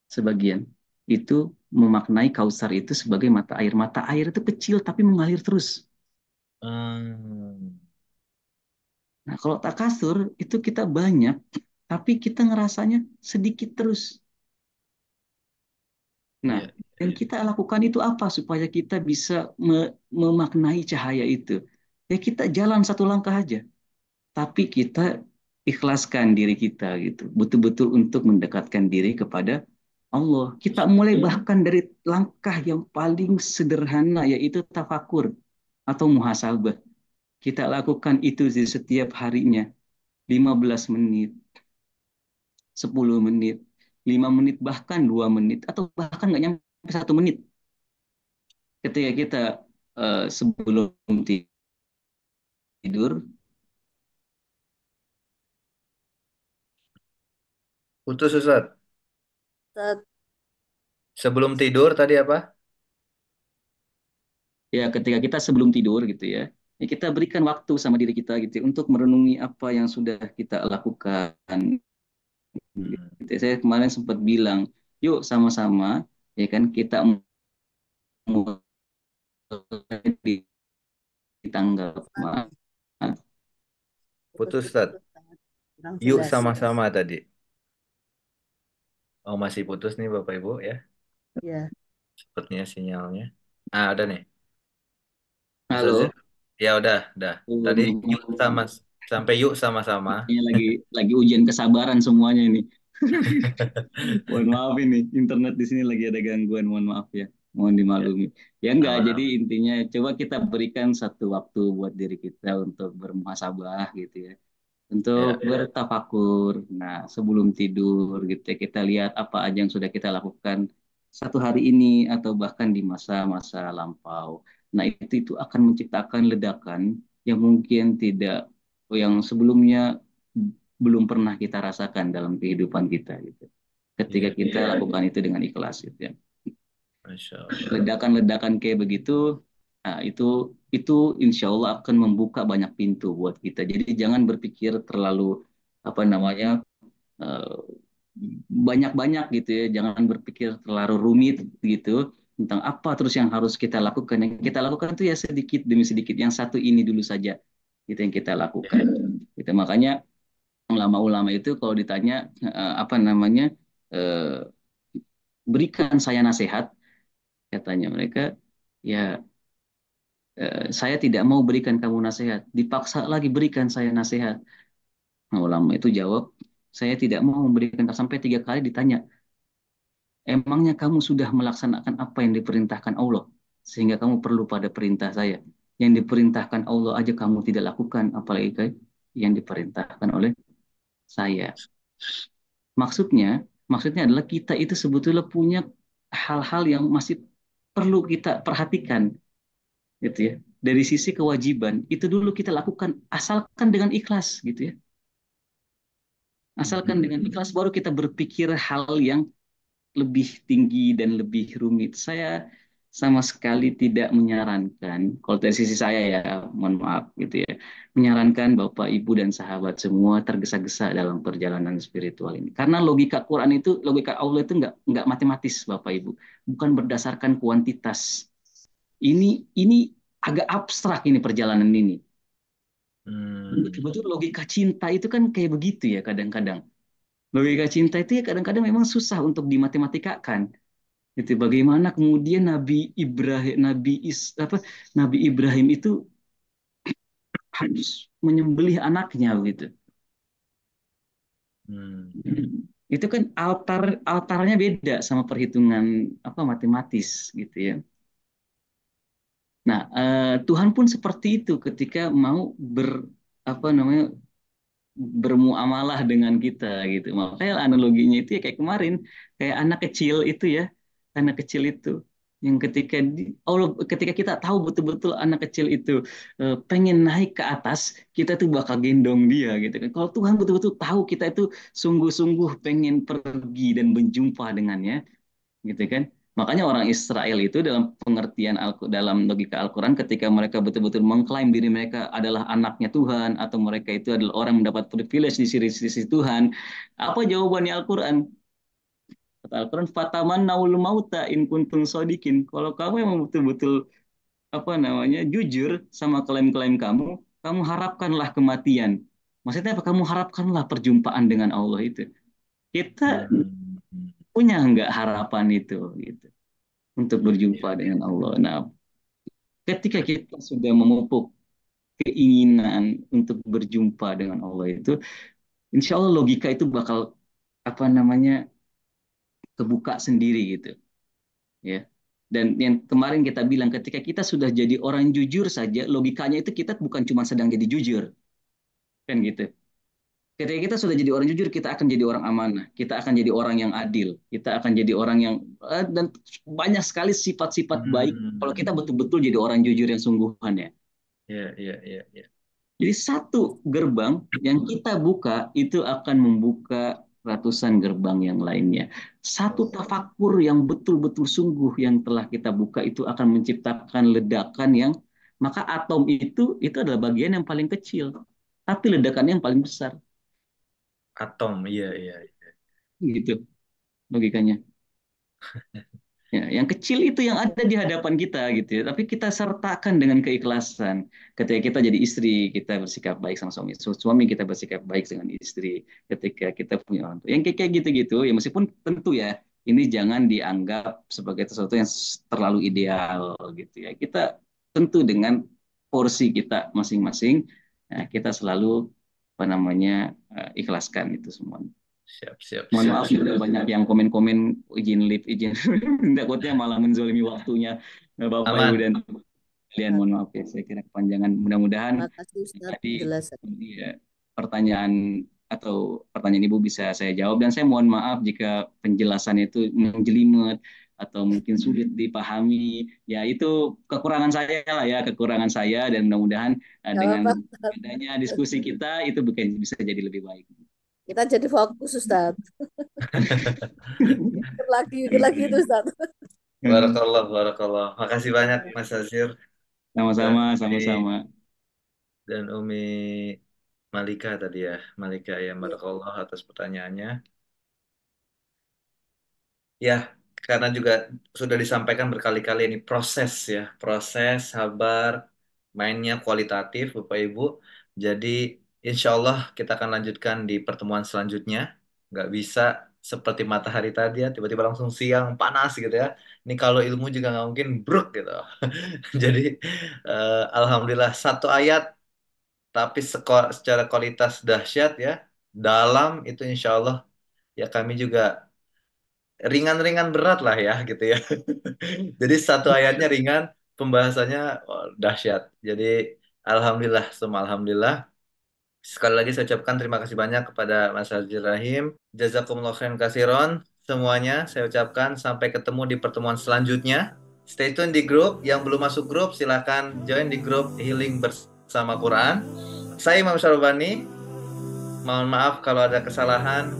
sebagian. Itu memaknai kausar itu sebagai mata air. Mata air itu kecil tapi mengalir terus. Nah, kalau takasur itu kita banyak, tapi kita ngerasanya sedikit terus. Nah, Iya, yang iya. kita lakukan itu apa supaya kita bisa memaknai cahaya itu? Ya kita jalan satu langkah aja, tapi kita ikhlaskan diri kita gitu, betul-betul untuk mendekatkan diri kepada Allah. Kita mulai bahkan dari langkah yang paling sederhana yaitu tafakur atau muhasabah. Kita lakukan itu di setiap harinya, 15 menit, 10 menit, 5 menit, bahkan 2 menit, atau bahkan nggak nyampe 1 menit. Ketika kita sebelum tidur, Putus Ustaz. Ustaz, Sebelum tidur tadi apa? ya ketika kita sebelum tidur gitu ya, ya kita berikan waktu sama diri kita gitu ya, untuk merenungi apa yang sudah kita lakukan. Gitu. Saya kemarin sempat bilang, yuk sama-sama ya kan kita mulai di tanggal kemarin. Putus Ustaz. kurang Yuk jelas. sama-sama tadi. Oh, masih putus nih Bapak Ibu ya. Ya, Sepertinya sinyalnya. Ah, ada nih. Bisa sih. Halo. Ya udah. Oh, Tadi ini yuk sama sampai yuk sama-sama. kayaknya lagi ujian kesabaran semuanya ini. Mohon maaf ini, internet di sini lagi ada gangguan, mohon maaf ya. Mohon Ya, dimaklumi. Ya enggak, jadi aman-aman. intinya coba kita berikan satu waktu buat diri kita untuk bermuhasabah gitu ya. Ya, Untuk bertafakur. Nah, sebelum tidur gitu ya, kita lihat apa aja yang sudah kita lakukan satu hari ini atau bahkan di masa-masa lampau. Nah, itu akan menciptakan ledakan yang mungkin tidak yang sebelumnya belum pernah kita rasakan dalam kehidupan kita gitu. Ketika ya, kita lakukan itu dengan ikhlas gitu ya. Masya Allah. Ledakan-ledakan kayak begitu, nah itu insya Allah akan membuka banyak pintu buat kita. Jadi jangan berpikir terlalu apa namanya eh, banyak-banyak gitu ya. Jangan berpikir terlalu rumit gitu tentang apa terus yang harus kita lakukan. Yang kita lakukan itu ya sedikit demi sedikit. Yang satu ini dulu saja itu yang kita lakukan. Gitu. Makanya ulama-ulama itu kalau ditanya apa namanya eh, berikan saya nasihat, katanya mereka, ya saya tidak mau berikan kamu nasihat, dipaksa lagi berikan saya nasihat. Nah, ulama itu jawab, saya tidak mau memberikan, sampai 3 kali ditanya, emangnya kamu sudah melaksanakan apa yang diperintahkan Allah sehingga kamu perlu pada perintah saya? Yang diperintahkan Allah aja kamu tidak lakukan, apalagi yang diperintahkan oleh saya. Maksudnya adalah kita itu sebetulnya punya hal-hal yang masih perlu kita perhatikan gitu ya. Dari sisi kewajiban itu dulu kita lakukan asalkan dengan ikhlas gitu ya. Asalkan dengan Mhm. ikhlas baru kita berpikir hal yang lebih tinggi dan lebih rumit. Saya sama sekali tidak menyarankan, kalau dari sisi saya ya, mohon maaf gitu ya, menyarankan Bapak, Ibu dan sahabat semua tergesa-gesa dalam perjalanan spiritual ini. Karena logika Quran itu, logika Allah itu nggak matematis, Bapak Ibu, bukan berdasarkan kuantitas. Ini agak abstrak ini perjalanan ini. Hmm. Betul-betul logika cinta itu kan kayak begitu ya kadang-kadang. Logika cinta itu ya kadang-kadang memang susah untuk dimatematikkan. Itu bagaimana kemudian Nabi Ibrahim itu harus menyembelih anaknya gitu. Hmm. Itu kan altarnya beda sama perhitungan apa matematis gitu ya. Nah, Tuhan pun seperti itu ketika mau apa namanya bermuamalah dengan kita gitu. Makanya analoginya itu ya kayak kemarin, kayak anak kecil itu ya, anak kecil itu yang Allah ketika kita tahu betul-betul anak kecil itu pengen naik ke atas, kita tuh bakal gendong dia gitu kan. Kalau Tuhan betul-betul tahu kita itu sungguh-sungguh pengen pergi dan berjumpa dengannya, gitu kan. Makanya orang Israel itu dalam pengertian dalam logika Al-Quran ketika mereka betul-betul mengklaim diri mereka adalah anaknya Tuhan atau mereka itu adalah orang yang mendapat privilege di sisi Tuhan. Apa jawabannya Al-Quran? Kata Al-Quran, "Fataman naul mauta in kuntum sodikin." Kalau kamu yang betul-betul apa namanya jujur sama klaim-klaim kamu, kamu harapkanlah kematian. Maksudnya apa? Kamu harapkanlah perjumpaan dengan Allah itu. Kita Hmm. punya nggak harapan itu gitu untuk berjumpa dengan Allah. Nah, ketika kita sudah memupuk keinginan untuk berjumpa dengan Allah itu, insya Allah logika itu bakal apa namanya kebuka sendiri gitu, ya. Dan yang kemarin kita bilang ketika kita sudah jadi orang jujur saja, logikanya itu kita bukan cuma sedang jadi jujur, kan gitu. Ketika kita sudah jadi orang jujur, kita akan jadi orang amanah, kita akan jadi orang yang adil, kita akan jadi orang yang dan banyak sekali sifat-sifat baik kalau kita Hmm. betul-betul jadi orang jujur yang sungguhan ya. Ya. Jadi satu gerbang yang kita buka itu akan membuka ratusan gerbang yang lainnya. Satu tafakur yang betul-betul sungguh yang telah kita buka itu akan menciptakan ledakan yang maka atom itu adalah bagian yang paling kecil, tapi ledakannya yang paling besar. Atom, iya. Gitu logikanya. Ya, yang kecil itu yang ada di hadapan kita gitu ya. Tapi kita sertakan dengan keikhlasan. Ketika kita jadi istri, kita bersikap baik sama suami. Suami kita bersikap baik dengan istri. Ketika kita punya orang tua. Yang kayak gitu-gitu ya meskipun tentu ya ini jangan dianggap sebagai sesuatu yang terlalu ideal gitu ya. Kita tentu dengan porsi kita masing-masing, kita selalu apa namanya ikhlaskan itu semua. Siap. Mohon maaf sudah banyak yang komen-komen izin live, izin takutnya malah menzolimi waktunya Bapak Ibu dan kalian. Mohon maaf ya, saya kira kepanjangan. Mudah-mudahan tadi ya, pertanyaan Ibu bisa saya jawab, dan saya mohon maaf jika penjelasan itu menjelimet atau mungkin sulit dipahami. Ya itu kekurangan saya lah ya, kekurangan saya, dan mudah-mudahan dengan adanya diskusi kita itu bisa jadi lebih baik. Kita jadi fokus, Ustaz. Ikut lagi itu, Ustaz. Barakallah. Makasih banyak Mas Azir. Sama-sama. Dan Umi Malika tadi ya. Malika ya, barakallah atas pertanyaannya. Ya, karena juga sudah disampaikan berkali-kali ini proses ya. Proses, sabar, mainnya kualitatif Bapak Ibu. Jadi insya Allah kita akan lanjutkan di pertemuan selanjutnya. Nggak bisa seperti matahari tadi ya, tiba-tiba langsung siang panas gitu ya. Ini kalau ilmu juga nggak mungkin bruk gitu. Jadi alhamdulillah satu ayat tapi secara kualitas dahsyat ya. Dalam itu insya Allah ya kami juga ringan-ringan berat lah ya gitu ya. Jadi satu ayatnya ringan, pembahasannya dahsyat. Jadi alhamdulillah, semua alhamdulillah. Sekali lagi saya ucapkan terima kasih banyak kepada Mas Hazir Rahim. Jazakumullah khairan katsiron. Semuanya saya ucapkan sampai ketemu di pertemuan selanjutnya. Stay tune di grup. Yang belum masuk grup silahkan join di grup Healing Bersama Quran. Saya Imam Syarubani. Mohon maaf kalau ada kesalahan.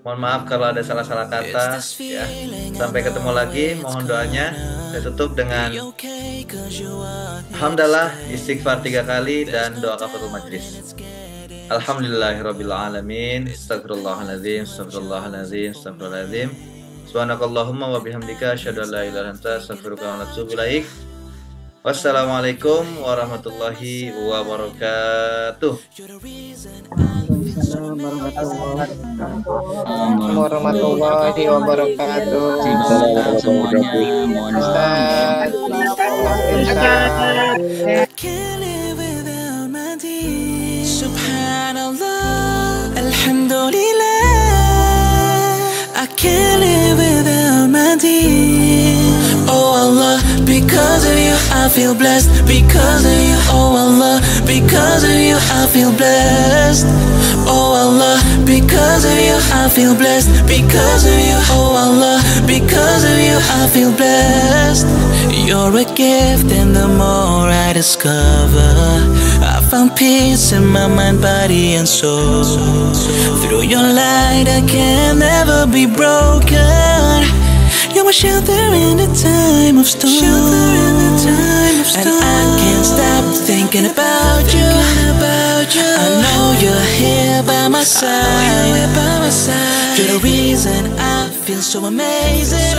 Mohon maaf kalau ada salah-salah kata ya. Sampai ketemu lagi, mohon doanya. Saya tutup dengan hamdalah, istighfar 3 kali dan doa kafatul majlis. Alhamdulillahirabbil alamin. Astagfirullahaladzim. Subhanakallahumma wa bihamdika asyhadu an la ilaha illa anta astaghfiruka wa atubu ilaik. Wassalamualaikum warahmatullahi wabarakatuh. Warahmatullahi wabarakatuh. Semuanya mohon maaf. Subhanallah, alhamdulillah, I can't live without my dear. Oh Allah, because of you I feel blessed. Because of you, oh Allah, because of you I feel blessed. Oh Allah, because of you I feel blessed. Because of you, oh Allah, because of you I feel blessed. You're a gift, and the more I discover, I found peace in my mind, body and soul. Through your light I can never be broken. You're my shelter in the time of storm. And I can't stop thinking about you. I know you're here by my side. You're the reason I feel so amazing.